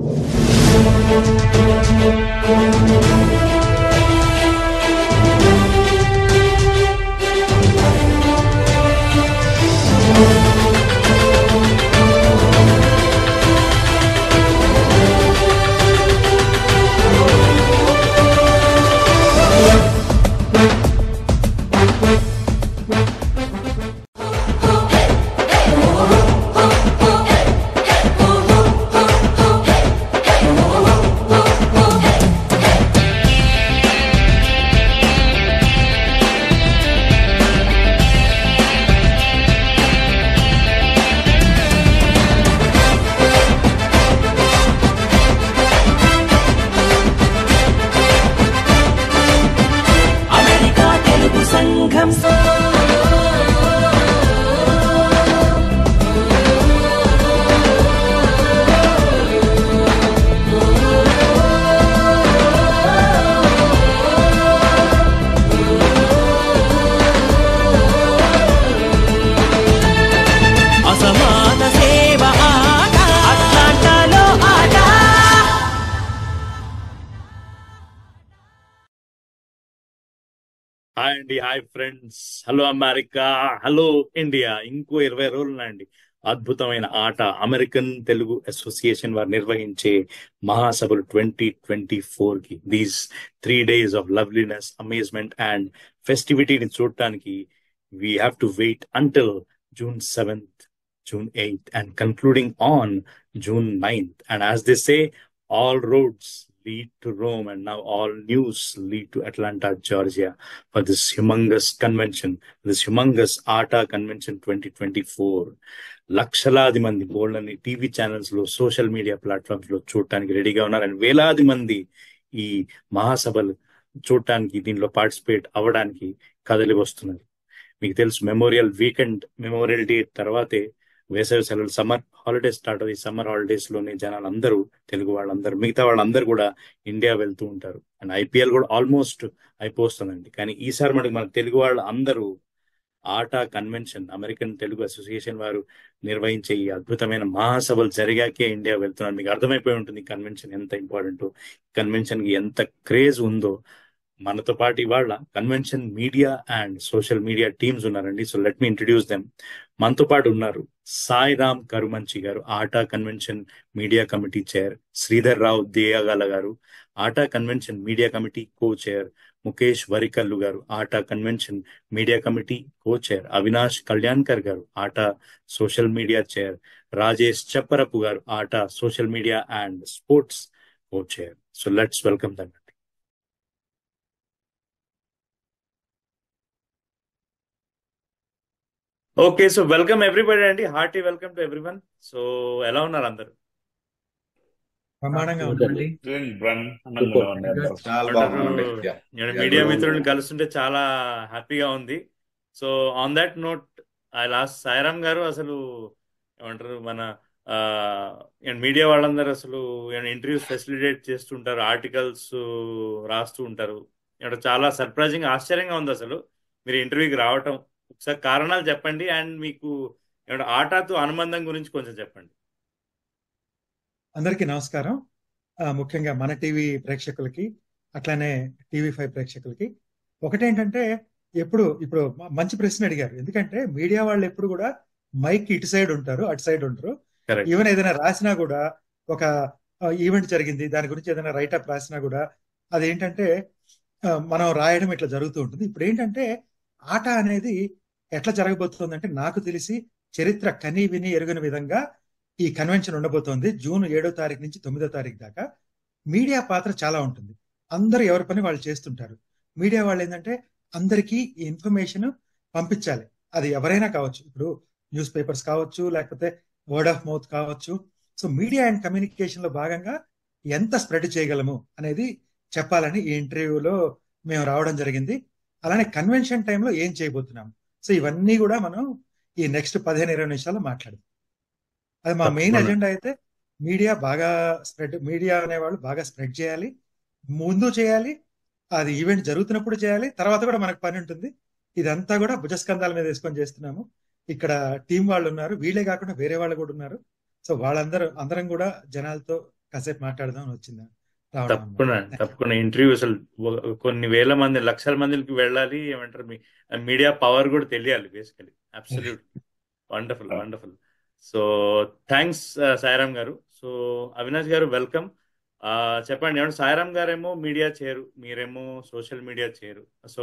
Hi అండి, hi friends, hello America, hello India. ఇంకో 20 రోజులు ఉన్నాయండి. అద్భుతమైన ఆట అమెరికన్ తెలుగు అసోసియేషన్ వారు నిర్వహించే మహాసభలు 2024కి దీస్ 3 days ఆఫ్ లవ్లీనెస్, అమేజ్మెంట్ అండ్ ఫెస్టివిటీని చూడటానికి we have to wait until June 7th, June 8th and concluding on June 9th. And as they say, all roads lead to Rome, and now all news lead to Atlanta, Georgia, for this humongous convention, this humongous ATA Convention 2024. లక్షలాది మంది బోల్డని TV channels లో, social media platforms లో చూడటానికి రెడీగా ఉన్నారు. And వేలాది మంది ఈ మహాసభలు చూడటానికి, దీనిలో పార్టిసిపేట్ అవ్వడానికి కదలి వస్తున్నారు. మీకు తెలుసు, మెమోరియల్ డే తర్వాతే వేసవి సెలవులు, సమ్మర్ హాలిడేస్ స్టార్ట్ అవుతాయి. సమ్మర్ హాలిడేస్ లోనే జనాలు అందరూ, తెలుగు వాళ్ళందరూ, మిగతా వాళ్ళందరూ కూడా ఇండియా వెళ్తూ ఉంటారు. అండ్ ఐపీఎల్ కూడా ఆల్మోస్ట్ అయిపోతుందండి. కానీ ఈసారి మన తెలుగు వాళ్ళు అందరూ ఆటా కన్వెన్షన్, అమెరికన్ తెలుగు అసోసియేషన్ వారు నిర్వహించే ఈ అద్భుతమైన మహాసభలు జరిగాకే ఇండియా వెళ్తున్నారు. మీకు అర్థమైపోయి ఉంటుంది కన్వెన్షన్ ఎంత ఇంపార్టెంట్, కన్వెన్షన్ కి ఎంత క్రేజ్ ఉందో. మనతో పాటు ఇవాళ convention media and social media teams ఉన్నారండి. So let me introduce them. మనతో పాటు ఉన్నారు సాయిరామ్ కరుమంచి గారు, ATA convention media committee chair; Sridhar Rao Deyagala గారు, ATA convention media committee co chair; Mukesh Varikallu గారు, ATA convention media committee co chair; Avinash Kalyankar గారు, ATA social media chair; Rajesh Chapparapu గారు, ATA social media and sports co chair. So let's welcome them. Okay, so welcome everybody అండి, hearty welcome to everyone. So ఎలా ఉన్నారు అందరు? ప్రమాణంగా ఉందండి. నేను మీడియా మిత్రులను కలుస్తుంటే చాలా హ్యాపీగా ఉంది. So on that note I last Sairam గారు, అసలు ఏమంటారు, మన మీడియా వాళ్ళందరూ అసలు ఇంటర్వ్యూస్ ఫెసిలిటేట్ చేస్తుంటారు, ఆర్టికల్స్ రాస్తూ ఉంటారు. చాలా సర్ప్రైజింగ్, ఆశ్చర్యంగా ఉంది అసలు మీరు ఇంటర్వ్యూకి రావటం. ఒకసారి కారణాలు చెప్పండి, అండ్ మీకు ఆటాతో అనుబంధం గురించి కొంచెం చెప్పండి. అందరికీ నమస్కారం. ముఖ్యంగా మన టీవీ ప్రేక్షకులకి, అట్లానే టీవీ5 ప్రేక్షకులకి ఒకటేంటంటే, ఇప్పుడు మంచి ప్రశ్న అడిగారు. ఎందుకంటే మీడియా వాళ్ళు ఎప్పుడు కూడా మైక్ ఇటు సైడ్ ఉంటారు, అటు సైడ్ ఉంటారు. ఈవెన్ ఏదైనా రాసినా కూడా, ఒక ఈవెంట్ జరిగింది దాని గురించి ఏదైనా రైటప్ రాసినా కూడా అదేంటంటే మనం రాయడం ఇట్లా జరుగుతూ ఉంటుంది. ఇప్పుడు ఏంటంటే ఆట అనేది ఎట్లా జరగబోతుందంటే, నాకు తెలిసి చరిత్ర కని విని ఎరుగని విధంగా ఈ కన్వెన్షన్ ఉండబోతోంది. జూన్ 7వ తారీఖు నుంచి 9వ తారీఖు దాకా మీడియా పాత్ర చాలా ఉంటుంది. అందరూ ఎవరి పని వాళ్ళు చేస్తుంటారు. మీడియా వాళ్ళు ఏంటంటే అందరికీ ఈ ఇన్ఫర్మేషన్ పంపించాలి. అది ఎవరైనా కావచ్చు, ఇప్పుడు న్యూస్ పేపర్స్ కావచ్చు, లేకపోతే వర్డ్ ఆఫ్ మౌత్ కావచ్చు. సో మీడియా అండ్ కమ్యూనికేషన్ లో భాగంగా ఎంత స్ప్రెడ్ చేయగలము అనేది చెప్పాలని ఈ ఇంటర్వ్యూలో మేము రావడం జరిగింది. అలానే కన్వెన్షన్ టైంలో ఏం చేయబోతున్నాము, సో ఇవన్నీ కూడా మనం ఈ నెక్స్ట్ 15-20 నిమిషాల్లో మాట్లాడదాం. అది మా మెయిన్ ఎజెండా. అయితే మీడియా అనేవాళ్ళు బాగా స్ప్రెడ్ చేయాలి, ముందు చేయాలి, అది ఈవెంట్ జరుగుతున్నప్పుడు చేయాలి, తర్వాత కూడా మనకు పని ఉంటుంది. ఇదంతా కూడా భుజస్కంధాల మీద వేసుకొని చేస్తున్నాము. ఇక్కడ టీం వాళ్ళు ఉన్నారు, వీళ్ళే కాకుండా వేరే వాళ్ళు కూడా ఉన్నారు. సో అందరం కూడా జనాలతో కాసేపు మాట్లాడదాం అని వచ్చింది రావడం అనమాట. తప్పకుండా తప్పకుండా ఇంటర్వ్యూ అసలు కొన్ని వేల మంది లక్షల మందికి వెళ్ళాలి. ఏమంటారు, మీడియా పవర్ కూడా తెలియాలి basically. Absolute wonderful wonderful. So thanks Sairam గారు. సో అవినాష్ గారు వెల్కమ్. చెప్పండి, ఏమంటే సాయిరామ్ గారేమో మీడియా చేయరు, మీరేమో సోషల్ మీడియా చేయరు. సో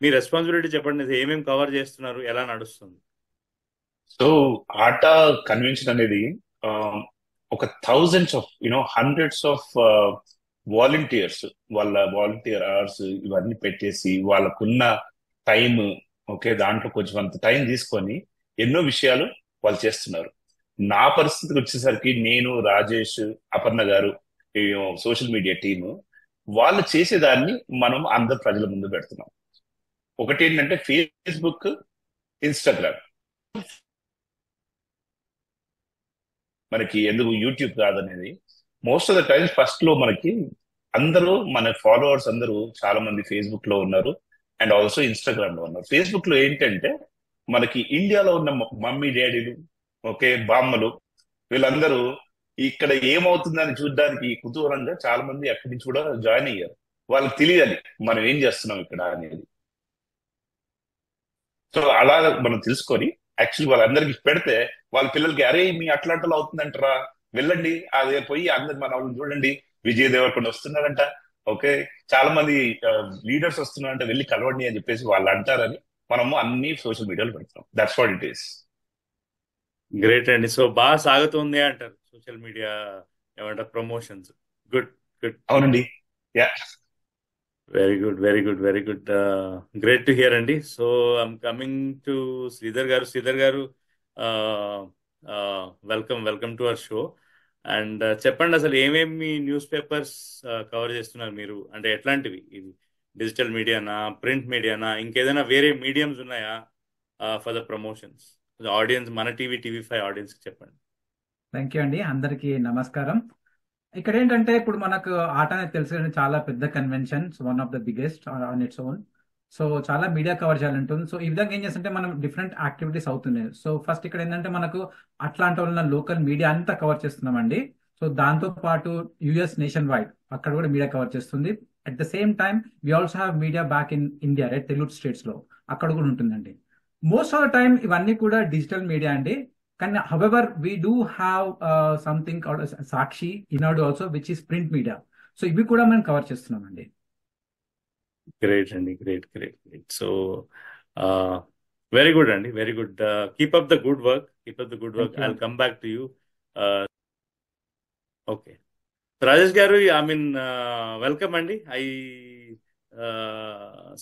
మీ రెస్పాన్సిబిలిటీ చెప్పండి, ఏమేమి కవర్ చేస్తున్నారు, ఎలా నడుస్తుంది? సో ఆట కన్వెన్షన్ అనేది ఆ, ఒక హండ్రెడ్స్ ఆఫ్ వాలంటీర్స్, వాళ్ళ వాలంటీర్ అవర్స్ ఇవన్నీ పెట్టేసి వాళ్ళకున్న టైం, ఓకే, దాంట్లో కొంచెం అంత టైం తీసుకొని ఎన్నో విషయాలు వాళ్ళు చేస్తున్నారు. నా పరిస్థితికి వచ్చేసరికి నేను, రాజేష్, అపర్ణ గారు, సోషల్ మీడియా టీము, వాళ్ళు చేసేదాన్ని మనం అందరు ప్రజల ముందు పెడుతున్నాం. ఒకటి ఏంటంటే ఫేస్బుక్, ఇన్స్టాగ్రామ్. మనకి ఎందుకు యూట్యూబ్ కాదనేది, most of the times first లో మనకి అందరూ మన ఫాలోవర్స్ అందరూ చాలా మంది ఫేస్బుక్ లో ఉన్నారు అండ్ ఆల్సో ఇన్స్టాగ్రామ్ లో ఉన్నారు. ఫేస్బుక్ లో ఏంటంటే మనకి ఇండియాలో ఉన్న మమ్మీ డాడీలు, ఓకే, బామ్మలు, వీళ్ళందరూ ఇక్కడ ఏమవుతుందని చూడడానికి కుతూహలంగా చాలా మంది అక్కడి నుంచి కూడా జాయిన్ అయ్యారు. వాళ్ళకి తెలియాలి మనం ఏం చేస్తున్నాం ఇక్కడ అనేది. సో అలా మనం తెలుసుకొని యాక్చువల్లీ వాళ్ళందరికి పెడితే వాళ్ళ పిల్లలకి, అరే మీ అట్లాంటలో అవుతుందంటారా, వెళ్ళండి అదే పోయి అందరు మన వాళ్ళని చూడండి, విజయ్ దేవరకొండ వస్తున్నారంట, ఓకే, చాలా మంది లీడర్స్ వస్తున్నారంట, వెళ్ళి కలవండి అని చెప్పేసి వాళ్ళు అంటారని మనము అన్ని సోషల్ మీడియాలో పెడతాం. That's what it is. Great అండి. సో బాగా సాగుతుంది అంటారు సోషల్ మీడియా, ఏమంటారు, ప్రమోషన్స్. Good good. అవునండి. Yeah, very good very good very good. Great to hear అండి. So I'm coming to Sridhar గారు. శ్రీధర్ గారు, welcome welcome to our show. And చెప్పండి, అసలు ఏమేమి న్యూస్ పేపర్స్ కవర్ చేస్తున్నారు మీరు? అంటే ఎట్లాంటివి, ఇది డిజిటల్ మీడియానా, ప్రింట్ మీడియానా, ఇంకేదైనా వేరే మీడియంస్ ఉన్నాయా ఫర్ ద ప్రమోషన్స్? ఆడియన్స్, మన టీవీ5 ఆడియన్స్ కి చెప్పండి. థ్యాంక్ యూ అండి. అందరికీ నమస్కారం. ఇక్కడ ఏంటంటే ఇప్పుడు మనకు ఆట అనేది తెలుసు కానీ చాలా పెద్ద convention, one of the biggest on its own. So చాలా మీడియా కవర్ చేయాలి ఉంటుంది. సో ఈ విధంగా ఏం చేస్తుంటే మనం డిఫరెంట్ యాక్టివిటీస్ అవుతున్నాయి. సో ఫస్ట్ ఇక్కడ ఏంటంటే మనకు అట్లాంటి ఉన్న లోకల్ మీడియా అంతా కవర్ చేస్తున్నామండి. సో దాంతో పాటు యుఎస్ నేషన్ వైడ్ అక్కడ కూడా మీడియా కవర్ చేస్తుంది. At the same time we also have media back in India, right, Telugu states లో అక్కడ కూడా ఉంటుందండి. మోస్ట్ ఆఫ్ ద టైమ్ ఇవన్నీ కూడా డిజిటల్ మీడియా అండి. కానీ however we do have something called Sakshi, Eenadu also, which is print media. So ఇవి కూడా మనం కవర్ చేస్తున్నామండి. గ్రేట్ అండి, great great great. So very good అండి, very good. Keep up the good work, keep up the good work. Thank you. I will come back to you. Okay, Rajesh గారు, I mean welcome అండి. I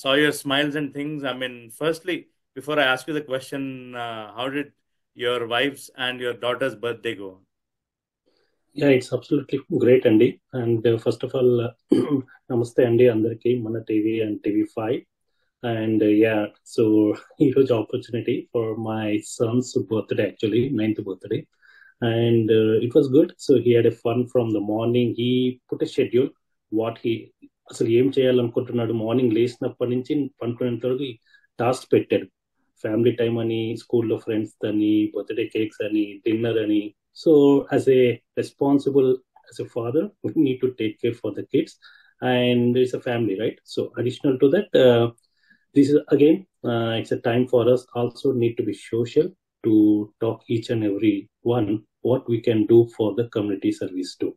saw your smiles and things. I mean, firstly, before I ask you the question, how did your wife's and your daughter's birthday go? Yeah, it's absolutely great, Andy. And first of all, namaste, Andy, andarki, mana TV and TV5. And yeah, so huge opportunity for my son's birthday, actually, 9th birthday. And it was good. So he had a fun from the morning. He put a schedule, what he అసలు ఏం చేయాలనుకుంటున్నాడు. Morning లేచినప్పటి నుంచి పనుకునేంత వరకు task పెట్టాడు. Family time అని, స్కూల్లో friends అని, birthday cakes అని, డిన్నర్ అని. So as a responsible, as a father, we need to take care for the kids and it's a family, right? So additional to that, this is again, it's a time for us also need to be social, to talk each and every one what we can do for the community service too.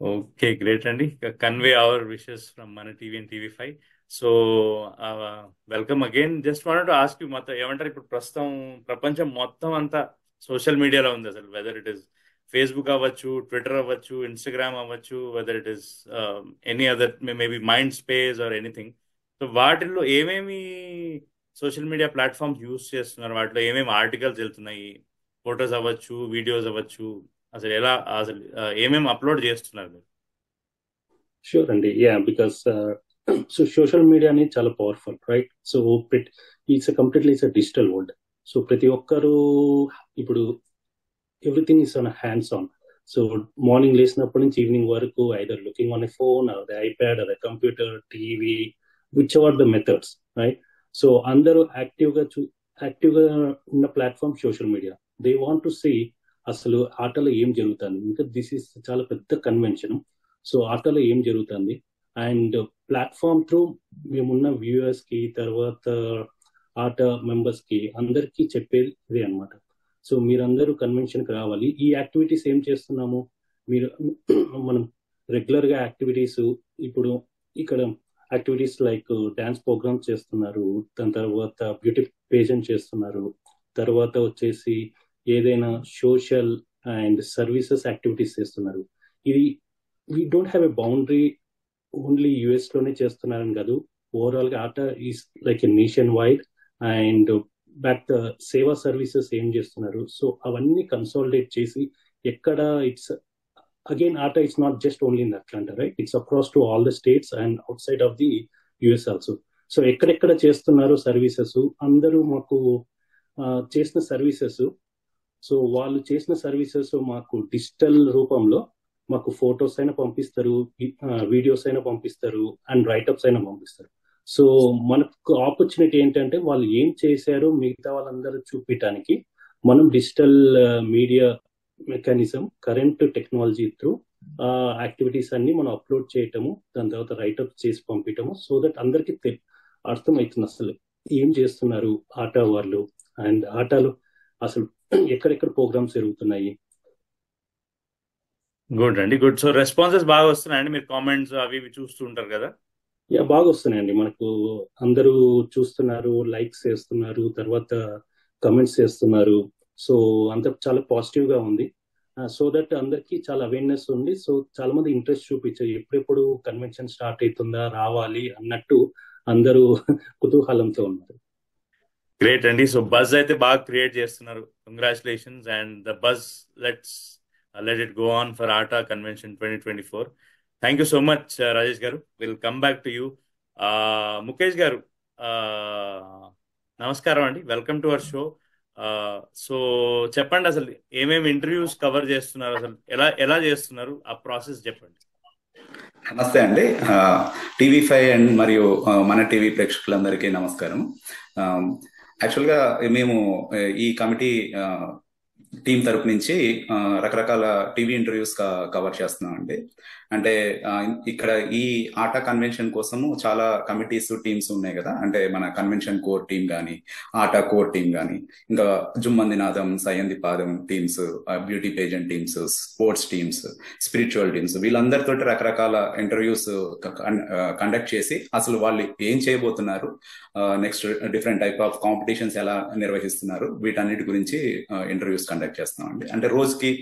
Okay, great అండి. Convey our wishes from మన TV and TV5. So welcome again. Just wanted to ask you, మొత్తం ఏమంటారు, ఇప్పుడు ప్రస్తుతం ప్రపంచం మొత్తం అంతా social మీడియాలో ఉంది. అసలు వెదర్ ఇట్ ఈస్ ఫేస్బుక్ అవ్వచ్చు, ట్విట్టర్ అవ్వచ్చు, ఇన్స్టాగ్రామ్ అవ్వచ్చు, whether it is any other, maybe mind space or anything. So వాటిల్లో ఏమేమి సోషల్ మీడియా ప్లాట్ఫామ్స్ యూస్ చేస్తున్నారు, వాటిలో ఏమేమి ఆర్టికల్స్ వెళ్తున్నాయి, ఫొటోస్ అవ్వచ్చు, వీడియోస్ అవ్వచ్చు, అసలు ఎలా, అసలు ఏమేమి అప్లోడ్ చేస్తున్నారు మీరు? Sure, Andy. Yeah, because so social media అనేది చాలా powerful, right? So it's completely it's digital world. So ప్రతి ఒక్కరు ఇప్పుడు everything is on hands on. So morning లేచినప్పటి నుంచి ఈవినింగ్ వరకు either looking on a phone or the iPad or the computer, TV, which ever the methods, right? So అందరూ యాక్టివ్గా ఉన్న platform social media. They want to see అసలు ఆటలో ఏం జరుగుతుంది, ఇంకా దిస్ ఇస్ చాలా పెద్ద కన్వెన్షన్. సో ఆటలో ఏం జరుగుతుంది అండ్ ప్లాట్ఫామ్ త్రూ మేమున్న వ్యూవర్స్ కి, తర్వాత ఆట మెంబర్స్ కి అందరికీ చెప్పేది ఇదే అనమాట. సో మీరందరూ కన్వెన్షన్ కి రావాలి. ఈ యాక్టివిటీస్ ఏం చేస్తున్నాము, మీరు మనం రెగ్యులర్ గా యాక్టివిటీస్ ఇప్పుడు ఇక్కడ యాక్టివిటీస్ లైక్ డాన్స్ ప్రోగ్రామ్స్ చేస్తున్నారు, దాని తర్వాత బ్యూటీ పేజెంట్ చేస్తున్నారు, తర్వాత వచ్చేసి ఏదైనా సోషల్ అండ్ సర్వీసెస్ యాక్టివిటీస్ చేస్తున్నారు. ఇది we don't have a boundary, only US లోనే చేస్తున్నారని కాదు, ఓవరాల్ గా ఆట is like a nation wide. And back the సేవా సర్వీసెస్ ఏం చేస్తున్నారు, సో అవన్నీ కన్సాలిడేట్ చేసి ఎక్కడ ఇట్స్ అగైన్ ఆట it's not just only in Atlanta, right, it's across to all the states and out side of the US also. So ఎక్కడెక్కడ చేస్తున్నారు services, అందరూ మాకు చేసిన సర్వీసెస్, సో వాళ్ళు చేసిన సర్వీసెస్ మాకు డిజిటల్ రూపంలో మాకు ఫొటోస్ అయినా పంపిస్తారు, వీడియోస్ అయినా పంపిస్తారు అండ్ రైటప్స్ అయినా పంపిస్తారు. సో మనకు ఆపర్చునిటీ ఏంటంటే వాళ్ళు ఏం చేశారో మిగతా వాళ్ళందరూ చూపించడానికి మనం digital media mechanism, current technology through activities అన్ని మనం అప్లోడ్ చేయటము, దాని తర్వాత రైటప్ చేసి పంపించటము, సో దట్ అందరికి అర్థమవుతుంది అసలు ఏం చేస్తున్నారు ఆట వాళ్ళు అండ్ ఆటలు అసలు ఎక్కడెక్కడ ప్రోగ్రామ్స్ జరుగుతున్నాయి. గుడ్ అండి, గుడ్. సో రెస్పాన్సెస్ బాగా వస్తున్నాయండి, మీరు కామెంట్స్ అవి ఇవి చూస్తూ ఉంటారు కదా? యా, బాగా వస్తున్నాయండి. మనకు అందరూ చూస్తున్నారు, లైక్స్ చేస్తున్నారు, తర్వాత కమెంట్స్ చేస్తున్నారు. సో అంత చాలా పాజిటివ్ గా ఉంది. సో దట్ అందరికి చాలా అవేర్నెస్ ఉంది. సో చాలా మంది ఇంట్రెస్ట్ చూపించారు, ఎప్పుడెప్పుడు కన్వెన్షన్ స్టార్ట్ అవుతుందా, రావాలి అన్నట్టు అందరూ కుతూహలంతో ఉన్నారు. గ్రేట్ అండి. సో బజ్ అయితే బాగా క్రియేట్ చేస్తున్నారు. Congratulations and the buzz let it go on for ATA convention 2024. Thank you so much Rajesh గారు. Will come back to you. Mukesh గారు, నమస్కారం అండి, welcome to our show. So చెప్పండి, అసలు ఏమేమి ఇంటర్వ్యూస్ కవర్ చేస్తున్నారు, అసలు ఎలా చేస్తున్నారు, ఆ ప్రాసెస్ చెప్పండి. నమస్తే అండి, టీవీ5 అండ్ మరియు మన టీవీ ప్రేక్షకులందరికీ నమస్కారం. యాక్చువల్గా మేము ఈ కమిటీ టీం తరపు నుంచి రకరకాల టీవీ ఇంటర్వ్యూస్ కవర్ చేస్తున్నాం అండి. అంటే ఇక్కడ ఈ ఆటా కన్వెన్షన్ కోసము చాలా కమిటీస్, టీమ్స్ ఉన్నాయి కదా. అంటే మన కన్వెన్షన్ కోర్ టీం కానీ, ఆటా కోర్ టీం కానీ, ఇంకా జుమ్మందినాథం, సయ్యంది పాదం teams, beauty pageant teams, sports teams, spiritual teams, వీళ్ళందరితో రకరకాల ఇంటర్వ్యూస్ కండక్ట్ చేసి అసలు వాళ్ళు ఏం చేయబోతున్నారు, next different type of competitions ఎలా నిర్వహిస్తున్నారు, వీటన్నిటి గురించి ఇంటర్వ్యూస్ కండక్ట్ చేస్తున్నాం అండి. అంటే రోజుకి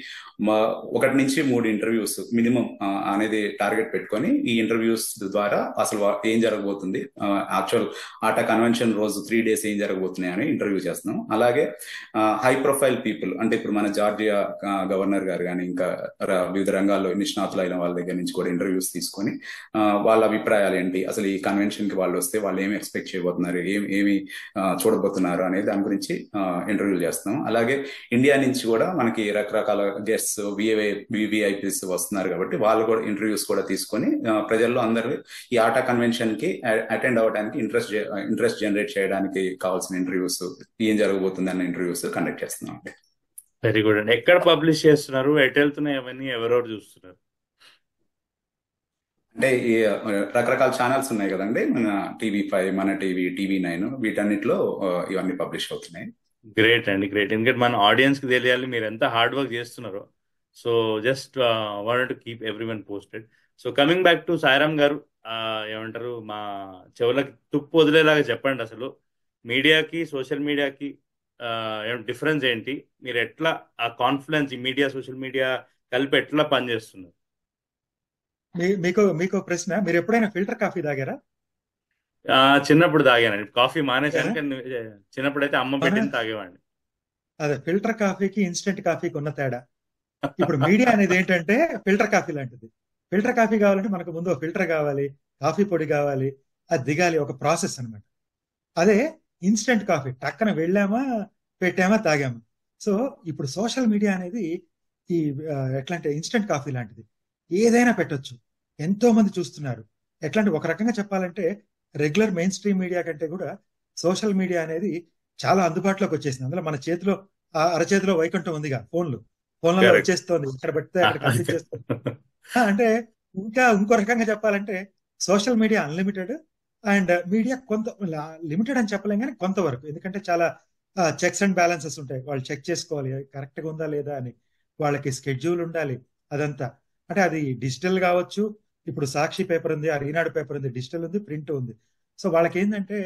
1 నుంచి 3 ఇంటర్వ్యూస్ మినిమం అనేది టార్గెట్ పెట్టుకొని ఈ ఇంటర్వ్యూస్ ద్వారా అసలు ఏం జరగబోతుంది, యాక్చువల్ ఆటా కన్వెన్షన్ రోజు 3 days ఏం జరగబోతున్నాయి అని ఇంటర్వ్యూ చేస్తున్నాం. అలాగే హై ప్రొఫైల్ పీపుల్, అంటే ఇప్పుడు మన జార్జియా గవర్నర్ గారు కానీ, ఇంకా వివిధ రంగాల్లో నిష్ణాతులు అయిన వాళ్ళ దగ్గర నుంచి కూడా ఇంటర్వ్యూస్ తీసుకొని వాళ్ళ అభిప్రాయాలు ఏంటి, అసలు ఈ కన్వెన్షన్ కి వాళ్ళు వస్తే వాళ్ళు ఏమి ఎక్స్పెక్ట్ చేయబోతున్నారు, ఏమి చూడబోతున్నారు అనేది దాని గురించి ఇంటర్వ్యూలు చేస్తున్నాం. అలాగే ఇండియా నుంచి కూడా మనకి రకరకాల గెస్ట్స్, వివిఐపీస్ వస్తున్నారు కాబట్టి వాళ్ళు కూడా ఇంటర్వ్యూస్ కూడా తీసుకొని ప్రజల్లో అందరూ ఈ ఆటా కన్వెన్షన్ కి అటెండ్ అవ్వడానికి ఇంట్రెస్ట్ జనరేట్ చేయడానికి కావాల్సిన ఇంటర్వ్యూస్, ఏం జరగబోతుంది అన్న ఇంటర్వ్యూస్ కండక్ట్ చేస్తున్నాం. వెరీ గుడ్ అండి. ఎక్కడ పబ్లిష్ చేస్తున్నారు, ఎటు వెళ్తున్నాయి అవన్నీ ఎవరెవరు చూస్తున్నారు? అంటే ఈ రకరకాల ఛానల్స్ ఉన్నాయి కదండి, మన టీవీ5, మన టీవీ9, వీటన్నిటిలో ఇవన్నీ పబ్లిష్ అవుతున్నాయి. గ్రేట్ అండి, గ్రేట్. ఎందుకంటే మన ఆడియన్స్ కి తెలియాలి మీరు ఎంత హార్డ్ వర్క్ చేస్తున్నారో. So just wanted to keep everyone posted. So coming back to Sairam గారు, ఏమంటారు, మా చెవులకి తుప్పు వదిలేలాగా చెప్పండి, అసలు మీడియాకి సోషల్ మీడియాకి డిఫరెన్స్ ఏంటి, మీరు ఎట్లా ఆ కాన్ఫిడెన్స్, ఈ మీడియా సోషల్ మీడియా కలిపి ఎట్లా పనిచేస్తున్నారు? మీకు ప్రశ్న, మీరు ఎప్పుడైనా ఫిల్టర్ కాఫీ తాగారా? చిన్నప్పుడు తాగానండి, కాఫీ మానేశాను, కానీ చిన్నప్పుడు అయితే అమ్మ పెట్టింది తాగేవాడిని. అదే ఫిల్టర్ కాఫీకి ఇన్స్టెంట్ కాఫీకి ఉన్న తేడా. ఇప్పుడు మీడియా అనేది ఏంటంటే ఫిల్టర్ కాఫీ లాంటిది. ఫిల్టర్ కాఫీ కావాలంటే మనకు ముందు ఫిల్టర్ కావాలి, కాఫీ పొడి కావాలి, అది దిగాలి, ఒక ప్రాసెస్ అనమాట. అదే ఇన్స్టెంట్ కాఫీ టక్కన వెళ్ళామా, పెట్టామా, తాగామా. సో ఇప్పుడు సోషల్ మీడియా అనేది ఈ ఎట్లా అంటే ఇన్స్టెంట్ కాఫీ లాంటిది, ఏదైనా పెట్టొచ్చు, ఎంతో మంది చూస్తున్నారు. ఎట్లా అంటే ఒక రకంగా చెప్పాలంటే రెగ్యులర్ మెయిన్ స్ట్రీమ్ మీడియా కంటే కూడా సోషల్ మీడియా అనేది చాలా అందుబాటులోకి వచ్చేసింది. అందులో మన చేతిలో, అరచేతిలో వైకుంఠం ఉందిగా, ఫోన్లు. ఫోన్లలో కరెక్ట్. వచ్చేస్తోంది, ఎక్కడ పడితే అక్కడికి అందించేస్తుంది. అంటే ఇంకా ఇంకో రకంగా చెప్పాలంటే social media unlimited, and media కొంత లిమిటెడ్ అని చెప్పలేం కానీ కొంతవరకు, ఎందుకంటే చాలా చెక్స్ అండ్ బ్యాలెన్సెస్ ఉంటాయి. వాళ్ళు చెక్ చేసుకోవాలి కరెక్ట్ గా ఉందా లేదా అని, వాళ్ళకి స్కెడ్యూల్ ఉండాలి అదంతా. అంటే అది డిజిటల్ కావచ్చు, ఇప్పుడు సాక్షి పేపర్ ఉంది, ఆ ఈనాడు పేపర్ ఉంది, డిజిటల్ ఉంది, ప్రింట్ ఉంది. సో వాళ్ళకి ఏంటంటే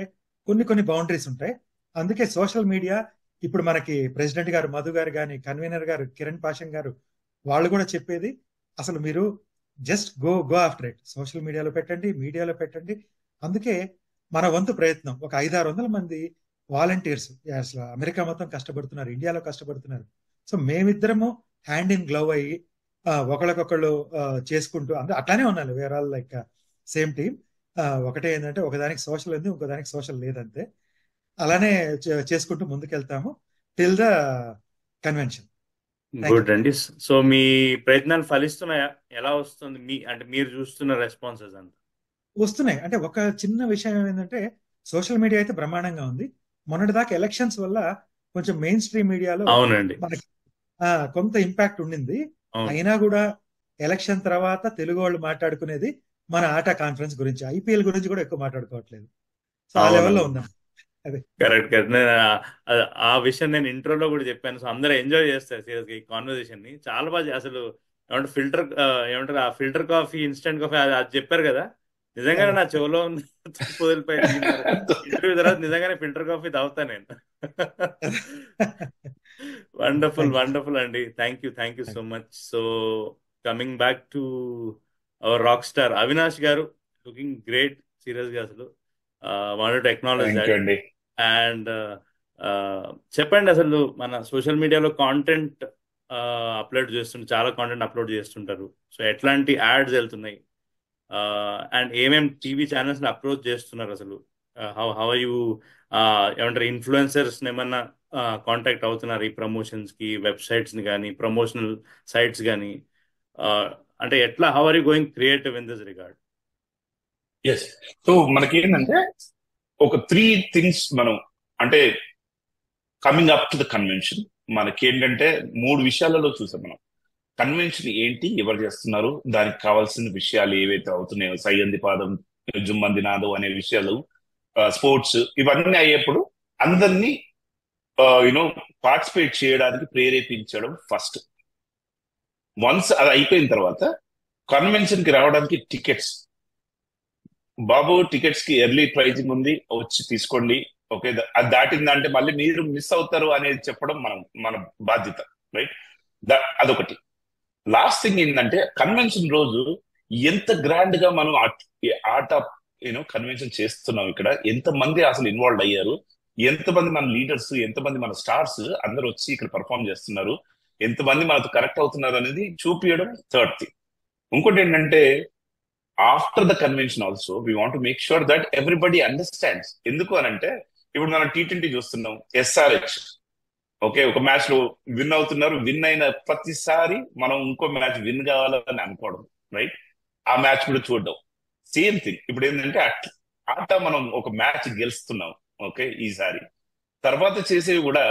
కొన్ని బౌండరీస్ ఉంటాయి. అందుకే సోషల్ మీడియా ఇప్పుడు మనకి ప్రెసిడెంట్ గారు మధు గారు కానీ, కన్వీనర్ గారు కిరణ్ పాషం గారు, వాళ్ళు కూడా చెప్పేది అసలు మీరు just go after it. Social మీడియాలో పెట్టండి, మీడియాలో పెట్టండి. అందుకే మన వంతు ప్రయత్నం ఒక 500-600 మంది వాలంటీర్స్ అసలు అమెరికా మొత్తం కష్టపడుతున్నారు, ఇండియాలో కష్టపడుతున్నారు. సో మేమిద్దరము హ్యాండ్ ఇన్ గ్లవ్ అయ్యి ఒకళ్ళకొకళ్ళు చేసుకుంటూ అట్లానే ఉన్నాను. We're all like same team. ఒకటే ఏంటంటే ఒకదానికి సోషల్ ఉంది, ఇంకోదానికి సోషల్ లేదంతే. అలానే చేసుకుంటూ ముందుకెళ్తాము టిల్ ద కన్వెన్షన్. గుడ్ అండి. సో మీ ప్రయత్నాలు ఫలిస్తున్నాయా? ఎలా వస్తుంది అంటే మీరు చూస్తున్న రెస్పాన్సెస్ అంతా? వస్తున్నాయి. అంటే ఒక చిన్న విషయం ఏంటంటే సోషల్ మీడియా అయితే బ్రహ్మాండంగా ఉంది. మొన్నటి దాకా ఎలక్షన్స్ వల్ల కొంచెం మెయిన్ స్ట్రీమ్ మీడియాలో అవునండి, మనకి కొంత ఇంపాక్ట్ ఉండింది. అవును. అయినా కూడా ఎలక్షన్ తర్వాత తెలుగు వాళ్ళు మాట్లాడుకునేది మన ఆట కాన్ఫరెన్స్ గురించి, ఐపీఎల్ గురించి కూడా ఎక్కువ మాట్లాడుకోవట్లేదు. సో ఆ లెవెల్లో అవునండి, ఉన్నాం. అదే కరెక్ట్ కరెక్ట్. నేను ఆ విషయం నేను ఇంట్రోలో కూడా చెప్పాను. సో అందరూ ఎంజాయ్ చేస్తారు సీరియస్గా ఈ కాన్వర్సేషన్ ని. చాలా బాగా అసలు ఏమంటారు ఏమంటారు ఆ ఫిల్టర్ కాఫీ, ఇన్స్టెంట్ కాఫీ అది చెప్పారు కదా, నిజంగానే నా చెవులో వదిలిపోయింది. ఇంటర్వ్యూ తర్వాత నిజంగానే ఫిల్టర్ కాఫీ తాగుతా నేను. వండర్ఫుల్ వండర్ఫుల్ అండి. Thank you so much. So coming back to hour rock star Avinash గారు, లుకింగ్ గ్రేట్ సీరియస్ గా. అసలు wanted to acknowledge thank that. You అండి. అండ్ చెప్పండి, అసలు మన సోషల్ మీడియాలో కాంటెంట్ చాలా కాంటెంట్ అప్లోడ్ చేస్తుంటారు. సో ఎట్లాంటి యాడ్స్ వెళ్తున్నాయి, అండ్ ఏమేం టీవీ ఛానల్స్ అప్రోచ్ చేస్తున్నారు అసలు? హౌ యూ ఏమంటారు ఇన్ఫ్లుయెన్సర్స్ ఏమన్నా కాంటాక్ట్ అవుతున్నారు ఈ ప్రమోషన్స్ కి, వెబ్సైట్స్ ని కానీ, ప్రమోషనల్ సైట్స్ కానీ? అంటే ఎట్లా, how are you going creative in this regard? Yes. So మనకి ఏంటంటే ఒక 3 థింగ్స్ మనం అంటే coming up to the convention మనకి ఏంటంటే 3 విషయాలలో చూసాం మనం. కన్వెన్షన్ ఏంటి, ఎవరు చేస్తున్నారు, దానికి కావాల్సిన విషయాలు ఏవైతే అవుతున్నాయో, సైగంది పాదం, జుమ్మంది నాదం అనే విషయాలు, స్పోర్ట్స్, ఇవన్నీ అయ్యేప్పుడు అందరినీ యునో పార్టిసిపేట్ చేయడానికి ప్రేరేపించడం ఫస్ట్. వన్స్ అది అయిపోయిన తర్వాత కన్వెన్షన్ కి రావడానికి టికెట్స్, బాబు టికెట్స్ కి ఎర్లీ ప్రైజింగ్ ఉంది, వచ్చి తీసుకోండి, ఓకే అది దాటిందంటే మళ్ళీ మీరు మిస్ అవుతారు అనేది చెప్పడం మన బాధ్యత, రైట్? అదొకటి. లాస్ట్ థింగ్ ఏంటంటే కన్వెన్షన్ రోజు ఎంత గ్రాండ్ గా మనం ఆట కన్వెన్షన్ చేస్తున్నాం, ఇక్కడ ఎంత మంది అసలు ఇన్వాల్వ్ అయ్యారు, ఎంతమంది మన లీడర్స్, ఎంతమంది మన స్టార్స్ అందరూ వచ్చి ఇక్కడ పర్ఫామ్ చేస్తున్నారు, ఎంతమంది మనతో కనెక్ట్ అవుతున్నారు అనేది చూపించడం థర్డ్ థింగ్. ఇంకోటి ఏంటంటే after the convention also we want to make sure that everybody understands. ఎందుకు అనంటే ఇప్పుడు మనం T20 చూస్తున్నాం, SRH ఓకే ఒక మ్యాచ్ లో విన్ అవుతున్నారు, విన్ అయిన ప్రతిసారి మనం ఇంకో మ్యాచ్ విన్ కావాలని అనుకోవడం, రైట్? ఆ మ్యాచ్ కూడా చూడడం సేమ్ థింగ్. ఇప్పుడు ఏంటంటే ఆట మనం ఒక మ్యాచ్ గెలుస్తున్నాం, ఓకే ఈసారి తర్వాత చేసేవి కూడా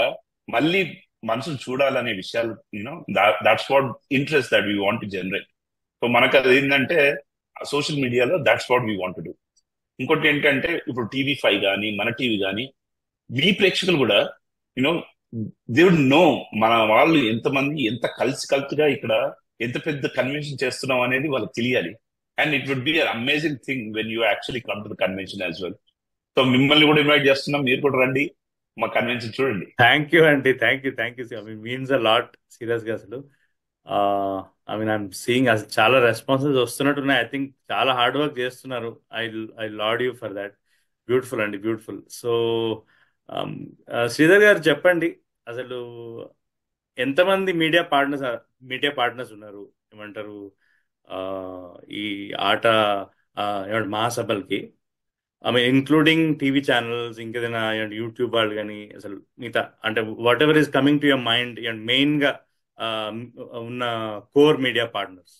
మళ్ళీ మనుషులు చూడాలనే విషయాలు, that's what interest that we want to generate. So మనకు అది ఏంటంటే సోషల్ మీడియాలో that's what we want do. ఇంకోటి ఏంటంటే ఇప్పుడు TV5 కానీ, మన టీవీ కానీ, మీ ప్రేక్షకులు కూడా దే వుడ్ నో మన వాళ్ళు ఎంతమంది, ఎంత కలిసిగా ఇక్కడ ఎంత పెద్ద కన్వెన్షన్ చేస్తున్నాం అనేది వాళ్ళకి తెలియాలి. And it would be an amazing thing when you actually come to the convention as well. So మిమ్మల్ని కూడా ఇన్వైట్ చేస్తున్నాం, మీరు కూడా రండి, మా కన్వెన్షన్ చూడండి. థ్యాంక్ యూ అండి, thank you. Means a lot serious గా. అసలు ఐఎమ్ సీయింగ్ అసలు చాలా రెస్పాన్సెస్ వస్తున్నట్టున్నాయి. ఐ థింక్ చాలా హార్డ్ వర్క్ చేస్తున్నారు. I laud you for that. Beautiful అండి, బ్యూటిఫుల్. సో శ్రీధర్ గారు చెప్పండి, అసలు ఎంతమంది మీడియా పార్ట్నర్స్ ఉన్నారు ఏమంటారు ఈ ఆట ఏమంటారు మహాసభలకి? ఇంక్లూడింగ్ టీవీ ఛానల్స్, ఇంకేదైనా యూట్యూబ్ వాళ్ళు కానీ, అసలు మిగతా అంటే whatever is coming to your mind, main గా ఉన్న కోర్ మీడియా పార్ట్నర్స్.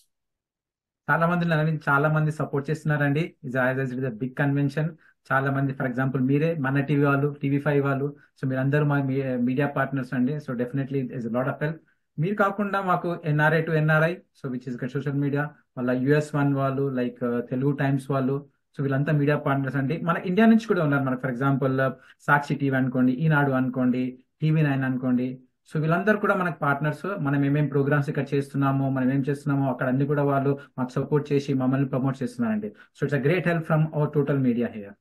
చాలా మంది సపోర్ట్ చేస్తున్నారండి. Is big convention. చాలా మంది, ఫర్ ఎగ్జాంపుల్ మీరే, మన టీవీ వాళ్ళు, TV5 వాళ్ళు, సో మీరందరూ మా మీడియా పార్ట్నర్స్ అండి. So definitely is lot of help. మీరు కాకుండా మాకు NRI to NRI, so which is social media, వాళ్ళ US1 వాళ్ళు, లైక్ తెలుగు టైమ్స్ వాళ్ళు, సో వీళ్ళంతా మీడియా పార్ట్నర్స్ అండి. మన ఇండియా నుంచి కూడా ఉన్నారు. మనకు ఫర్ ఎగ్జాంపుల్ సాక్షి టీవీ అనుకోండి, ఈనాడు అనుకోండి, TV9 అనుకోండి. సో వీళ్ళందరూ కూడా మనకు పార్ట్నర్స్. మనం ఏమేం ప్రోగ్రామ్స్ ఇక్కడ చేస్తున్నామో, మనం ఏం చేస్తున్నామో అక్కడ అన్ని కూడా వాళ్ళు మాకు సపోర్ట్ చేసి మమ్మల్ని ప్రమోట్ చేస్తున్నారండి. So it's a great help from our total media here.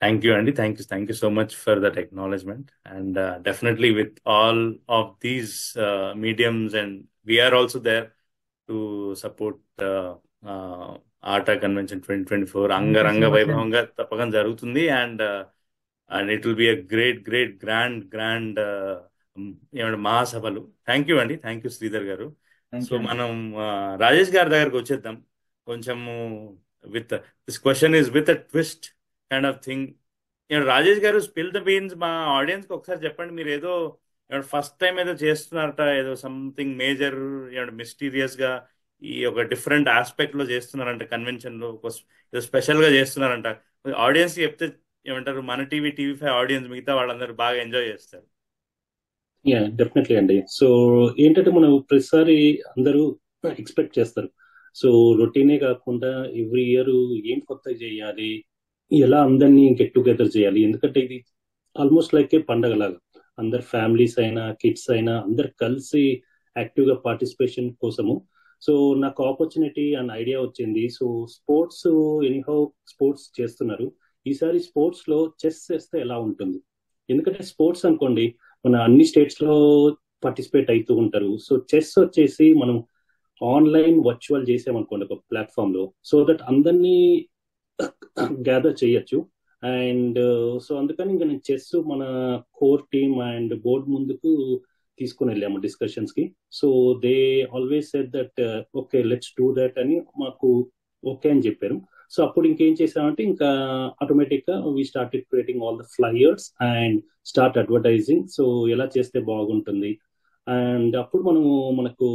Thank you, Andy. Thank you so much for that acknowledgement. And definitely with all of these mediums, and we are also there to support Arta Convention 2024. Thank you so అంగరంగ much, and వైభవంగా తప్పకుండా జరుగుతుంది. And it will be a great grand ఏమంటే మహాసభలు. Thank you అండి. Thank you Sridhar గారు. Thank so you అండి. మనం రాజేష్ గారి దగ్గరకు వచ్చేద్దాం. కొంచెము with this question is with a twist kind of thing. Rajesh గారు, స్పిల్ ద బీన్స్ మా ఆడియన్స్ కి ఒకసారి చెప్పండి. మీరు ఏదో ఫస్ట్ టైం ఏదో చేస్తున్నారట, ఏదో సంథింగ్ మేజర్ మిస్టీరియస్ గా ఈ ఒక డిఫరెంట్ ఆస్పెక్ట్ లో చేస్తున్నారంట, కన్వెన్షన్ లో ఏదో స్పెషల్ గా చేస్తున్నారంట. ఆడియన్స్ చెప్తే ఏమంటారు, మన TV5 ఆడియన్స్ మిగతా వాళ్ళందరూ బాగా ఎంజాయ్ చేస్తారు. యా, డెఫినెట్లీ అండి. సో ఏంటంటే మనం ప్రతిసారి అందరూ ఎక్స్పెక్ట్ చేస్తారు. సో రొటీనే కాకుండా ఎవ్రీ ఇయర్ ఏం కొత్తగా చేయాలి, ఎలా అందరినీ గెట్ టుగెదర్ చేయాలి. ఎందుకంటే ఇది ఆల్మోస్ట్ లైక్ ఏ పండగ లాగా. అందరు ఫ్యామిలీస్ అయినా కిడ్స్ అయినా అందరు కలిసి యాక్టివ్ గా పార్టిసిపేషన్ కోసము. సో నాకు ఆపర్చునిటీ అండ్ ఐడియా వచ్చింది. సో స్పోర్ట్స్ ఎనీహౌ స్పోర్ట్స్ చేస్తున్నారు, ఈసారి స్పోర్ట్స్ లో చెస్ చేస్తే ఎలా ఉంటుంది. ఎందుకంటే స్పోర్ట్స్ అనుకోండి మన అన్ని స్టేట్స్ లో పార్టిసిపేట్ అవుతూ ఉంటారు. సో చెస్ వచ్చేసి మనం ఆన్లైన్ వర్చువల్ చేసామనుకోండి ఒక ప్లాట్ఫామ్ లో, సో దట్ అందరినీ గ్యాదర్ చేయొచ్చు. అండ్ సో అందుకని ఇంకా నేను చెస్ మన కోర్ టీమ్ అండ్ బోర్డ్ ముందుకు తీసుకుని వెళ్ళాము డిస్కషన్స్ కి. So they always said that okay let's do that అని మాకు ఓకే అని చెప్పారు. సో అప్పుడు ఇంకేం చేసామంటే ఇంకా ఆటోమేటిక్ గా we started creating all the flyers and start advertising. So ఎలా చేస్తే బాగుంటుంది. అండ్ అప్పుడు మనకు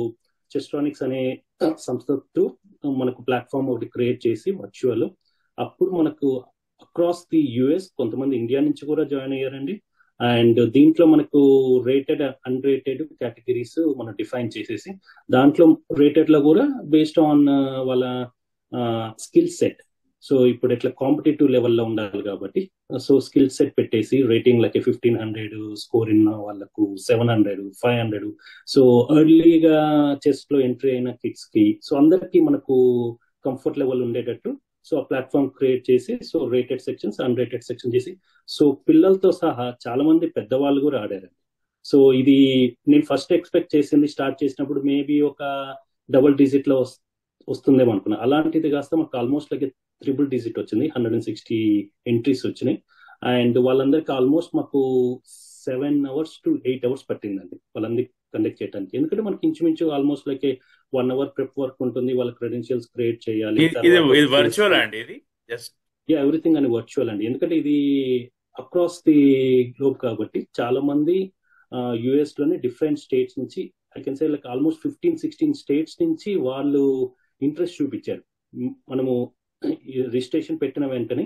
చెస్ట్రానిక్స్ అనే సంస్థతో మనకు ప్లాట్ఫామ్ ఒకటి క్రియేట్ చేసి వర్చువల్, అప్పుడు మనకు అక్రాస్ ది US కొంతమంది ఇండియా నుంచి కూడా జాయిన్ అయ్యారండి. అండ్ దీంట్లో మనకు రేటెడ్ అన్రేటెడ్ కేటగిరీస్ మనం డిఫైన్ చేసేసి దాంట్లో రేటెడ్ లో కూడా బేస్డ్ ఆన్ వాళ్ళ స్కిల్ సెట్. సో ఇప్పుడు ఎట్లా కాంపిటేటివ్ లెవెల్లో ఉండాలి కాబట్టి సో స్కిల్ సెట్ పెట్టేసి రేటింగ్ లైక్ 1500 స్కోర్ ఉన్న వాళ్ళకు 700 500. సో ఎర్లీగా చెస్ లో ఎంట్రీ అయిన కిడ్స్ కి సో అందరికి మనకు కంఫర్ట్ లెవెల్ ఉండేటట్టు సో ఆ ప్లాట్ఫామ్ క్రియేట్ చేసి సో రేటెడ్ సెక్షన్స్ అన్రేటెడ్ సెక్షన్ చేసి సో పిల్లలతో సహా చాలా మంది పెద్దవాళ్ళు కూడా ఆడారు. సో ఇది నేను ఫస్ట్ ఎక్స్పెక్ట్ చేసింది స్టార్ట్ చేసినప్పుడు మేబీ ఒక డబుల్ డిజిట్ లో వస్తుందేమో అనుకున్నా. అలాంటిది కాస్త మాకు ఆల్మోస్ట్ లైక్ ట్రిపుల్ డిజిట్ వచ్చింది, 160 ఎంట్రీస్ వచ్చినాయి. అండ్ వాళ్ళందరికీ ఆల్మోస్ట్ మాకు 7 hours to 8 hours పట్టిందండి వాళ్ళందరికీ కండక్ట్ చేయడానికి. ఎందుకంటే మనకి ఇంచుమించు almost like 1 hour prep work ఉంటుంది, వాళ్ళ క్రెడెన్షియల్స్ క్రియేట్ చేయాలి. ఇది వర్చువల్ అండి, ఇది జస్ట్ ఎవ్రీథింగ్ అని వర్చువల్ అండి. ఎందుకంటే ఇది అక్రాస్ ది గ్లోబ్ కాబట్టి చాలా మంది US లోనే డిఫరెంట్ స్టేట్స్ నుంచి I can say like almost 15-16 states నుంచి వాళ్ళు ఇంట్రెస్ట్ చూపించారు. మనము రిజిస్ట్రేషన్ పెట్టిన వెంటనే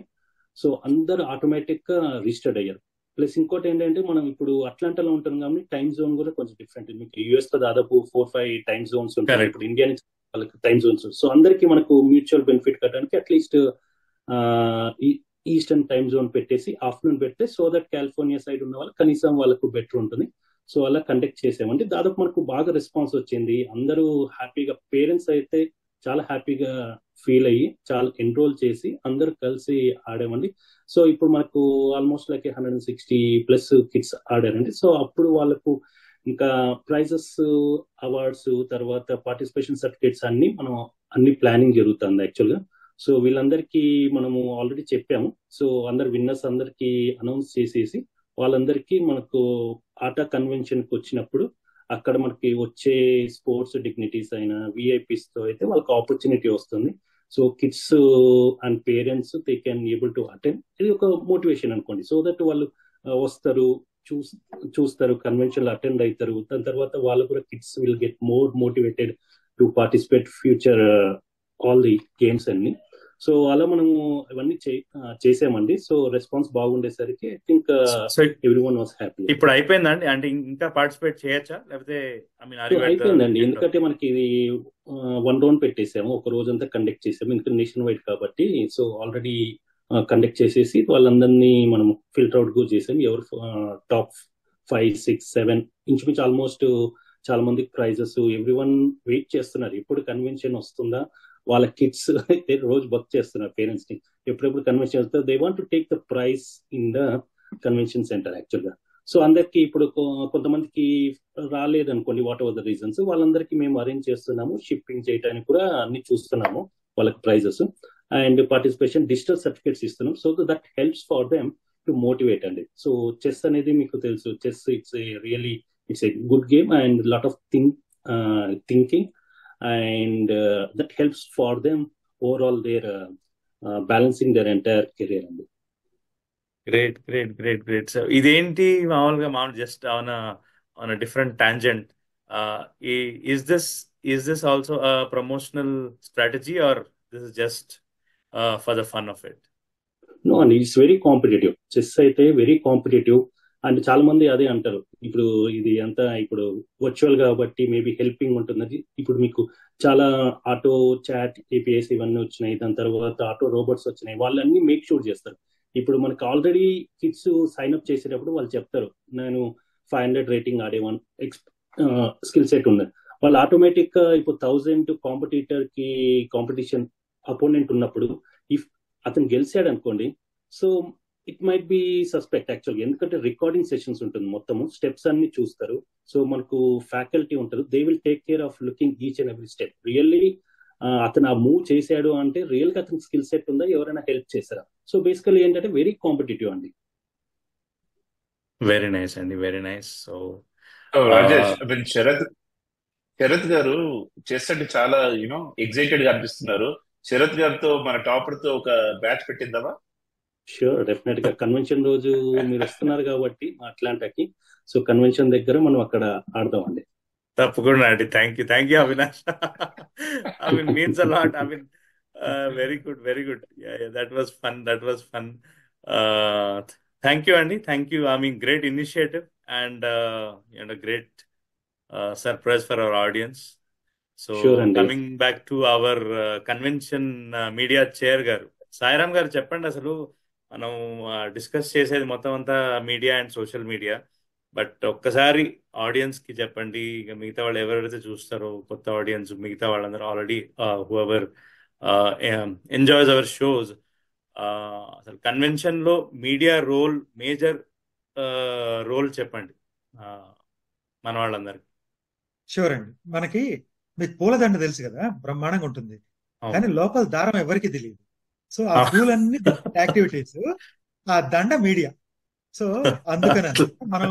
సో అందరు ఆటోమేటిక్ గా రిజిస్టర్డ్ అయ్యారు. ప్లస్ ఇంకోటి ఏంటంటే మనం ఇప్పుడు అట్లాంటాలో ఉంటాం కాబట్టి టైం జోన్ కూడా కొంచెం డిఫరెంట్. మీకు US లో దాదాపు 4-5 టైం జోన్స్ ఉంటాయి, ఇప్పుడు ఇండియా నుంచి వాళ్ళకి టైం జోన్స్. సో అందరికి మనకు మ్యూచువల్ బెనిఫిట్ కట్టడానికి అట్లీస్ట్ ఈస్టర్న్ టైం జోన్ పెట్టేసి ఆఫ్టర్నూన్ పెడితే సో దట్ కాలిఫోర్నియా సైడ్ ఉన్న వాళ్ళు కనీసం వాళ్ళకు బెటర్ ఉంటుంది. సో అలా కండక్ట్ చేసామండి. దాదాపు మనకు బాగా రెస్పాన్స్ వచ్చింది. అందరూ హ్యాపీగా, పేరెంట్స్ అయితే చాలా హ్యాపీగా ఫీల్ అయ్యి చాలా ఎన్రోల్ చేసి అందరూ కలిసి ఆడామండి. సో ఇప్పుడు మనకు ఆల్మోస్ట్ లైక్ 160+ కిడ్స్ ఆడారండి. సో అప్పుడు వాళ్ళకు ఇంకా ప్రైజెస్, అవార్డ్స్, తర్వాత పార్టిసిపేషన్ సర్టిఫికేట్స్ అన్ని ప్లానింగ్ జరుగుతుంది యాక్చువల్గా. సో వీళ్ళందరికీ మనము ఆల్రెడీ చెప్పాము. సో అందరు విన్నర్స్ అందరికి అనౌన్స్ చేసేసి వాళ్ళందరికీ మనకు ఆటా కన్వెన్షన్ కి వచ్చినప్పుడు అక్కడ మనకి వచ్చే స్పోర్ట్స్ డిగ్నిటీస్ అయినా VIPs తో అయితే వాళ్ళకి ఆపర్చునిటీ వస్తుంది. So kids and parents they can able to attend. ఇది ఒక మోటివేషన్ అనుకోండి. సో దట్ వాళ్ళు వస్తారు, చూస్తారు, కన్వెన్షన్ లో అటెండ్ అవుతారు. దాని తర్వాత వాళ్ళు కూడా kids will get more motivated to participate future all the games అన్ని. సో అలా మనము ఇవన్నీ చేసామండి. సో రెస్పాన్స్ బాగుండేసరికి I think so everyone was happy. ఇప్పుడు అయిపోయిందండి, అంటే ఇంకా పార్టిసిపేట్ చేయొచ్చా, లేకపోతే ఐ మీన్ సో అయిపోయిందండి, ఎందుకంటే మనకి ఇది 1 రౌండ్ పెట్టేసాము, ఒక రోజంతా కండక్ట్ చేసాము, ఎందుకంటే నేషన్ వైడ్ కాబట్టి. సో ఆల్రెడీ కండక్ట్ చేసేసి వాళ్ళందరినీ మనం ఫిల్టర్ అవుట్ కూడా చేసాం. ఎవరు టాప్ 5, 6, 7 ఇంచుమించు ఆల్మోస్ట్ చాలా మందికి ప్రైజెస్, ఎవ్రీ వన్ వెయిట్ చేస్తున్నారు ఎప్పుడు కన్వెన్షన్ వస్తుందా. వాళ్ళ కిడ్స్ అయితే రోజు వర్క్ చేస్తున్నారు పేరెంట్స్ ని, ఎప్పుడెప్పుడు కన్వెన్షన్ వస్తుందో. They want to take the prize in the convention centre actual గా. సో అందరికి ఇప్పుడు కొంతమందికి రాలేదు అనుకోండి, వాట్ ఎవర్ ద రీజన్స్, వాళ్ళందరికీ మేము అరేంజ్ చేస్తున్నాము, షిప్పింగ్ చేయడానికి కూడా అన్ని చూస్తున్నాము వాళ్ళకి prizes and participation, digital certificates ఇస్తున్నాం. So that helps for them to motivate అండి. సో చెస్ అనేది మీకు తెలుసు, chess it's a good game and lot of thinking and that helps for them overall their balancing their entire career అండి. Great. So ఇదేంటి మామూలుగా just on different tangent, is this also a promotional strategy or this is just for the fun of it? No, and it's very competitive. Chess అయితే very competitive and చాలా మంది అదే అంటారు. ఇప్పుడు ఇది అంతా ఇప్పుడు వర్చువల్ కాబట్టి మేబీ హెల్పింగ్ ఉంటుంది. ఇప్పుడు మీకు చాలా ఆటో చాట్ ఏపీఎస్ ఇవన్నీ వచ్చినాయి, దాని తర్వాత ఆటో రోబోట్స్ వచ్చినాయి, వాళ్ళన్నీ మేక్ షూర్ చేస్తారు. ఇప్పుడు మనకు ఆల్రెడీ కిడ్స్ సైన్ అప్ చేసేటప్పుడు వాళ్ళు చెప్తారు, నేను 500 రేటింగ్ ఆడేవాన్ స్కిల్ సెట్ ఉంది. వాళ్ళు ఆటోమేటిక్ గా ఇప్పుడు 1000 కాంపిటీటర్ కి కాంపిటీషన్ అపోనెంట్ ఉన్నప్పుడు ఇఫ్ అతను గెలిచాడు అనుకోండి, so it might be suspect యాక్చువల్గా, ఎందుకంటే రికార్డింగ్ సెషన్స్ ఉంటుంది, మొత్తము స్టెప్స్ అన్ని చూస్తారు. సో మనకు ఫ్యాకల్టీ ఉంటారు, they will take care of looking each and every step. Really అతను ఆ మూవ్ చేశాడు అంటే రియల్ గా అతనికి స్కిల్ సెట్ ఉందా, ఎవరైనా హెల్ప్ చేశారా. సో బేసికలీ ఏంటంటే వెరీ కాంపిటేటివ్ అండి. వెరీ నైస్ అండి, very nice. So Rajesh, Sharath garu చేస్తుంటే చాలా ఎక్సైటెడ్ గా అనిపిస్తున్నారు. శరత్ గారితో మన టాపర్ తో ఒక బ్యాచ్ పెట్టిద్దామా? షూర్, డెఫినెట్ గా. కన్వెన్షన్ రోజు మీరు వస్తున్నారు కాబట్టి అట్లాంటాకి, సో కన్వెన్షన్ దగ్గర మనం అక్కడ ఆడదామండి. తప్పకుండా అండి. Thank you Avinash. I mean means a lot. I mean very good. That was fun. Thank you అండి, thank you. I mean great initiative and great surprise for our audience. So coming back to our convention media chair గారు, సాయిరామ్ గారు, చెప్పండి అసలు మనం discuss చేసేది మొత్తం అంతా media and social media, but ఒక్కసారి ఆడియన్స్ కి చెప్పండి, ఇక మిగతా వాళ్ళు ఎవరైతే చూస్తారో కొత్త ఆడియన్స్, మిగతా వాళ్ళందరూ already whoever enjoys our shows, అసలు కన్వెన్షన్ లో మీడియా రోల్, మేజర్ రోల్ చెప్పండి మన వాళ్ళందరికి. షూర్ అండి. మనకి మీకు పూలదండ తెలుసు కదా, బ్రహ్మాండంగా ఉంటుంది, కానీ లోపల దారం ఎవరికి తెలియదు. సో ఆ పూలన్నీ యాక్టివిటీస్, ఆ దండ మీడియా. సో అందుకని మనం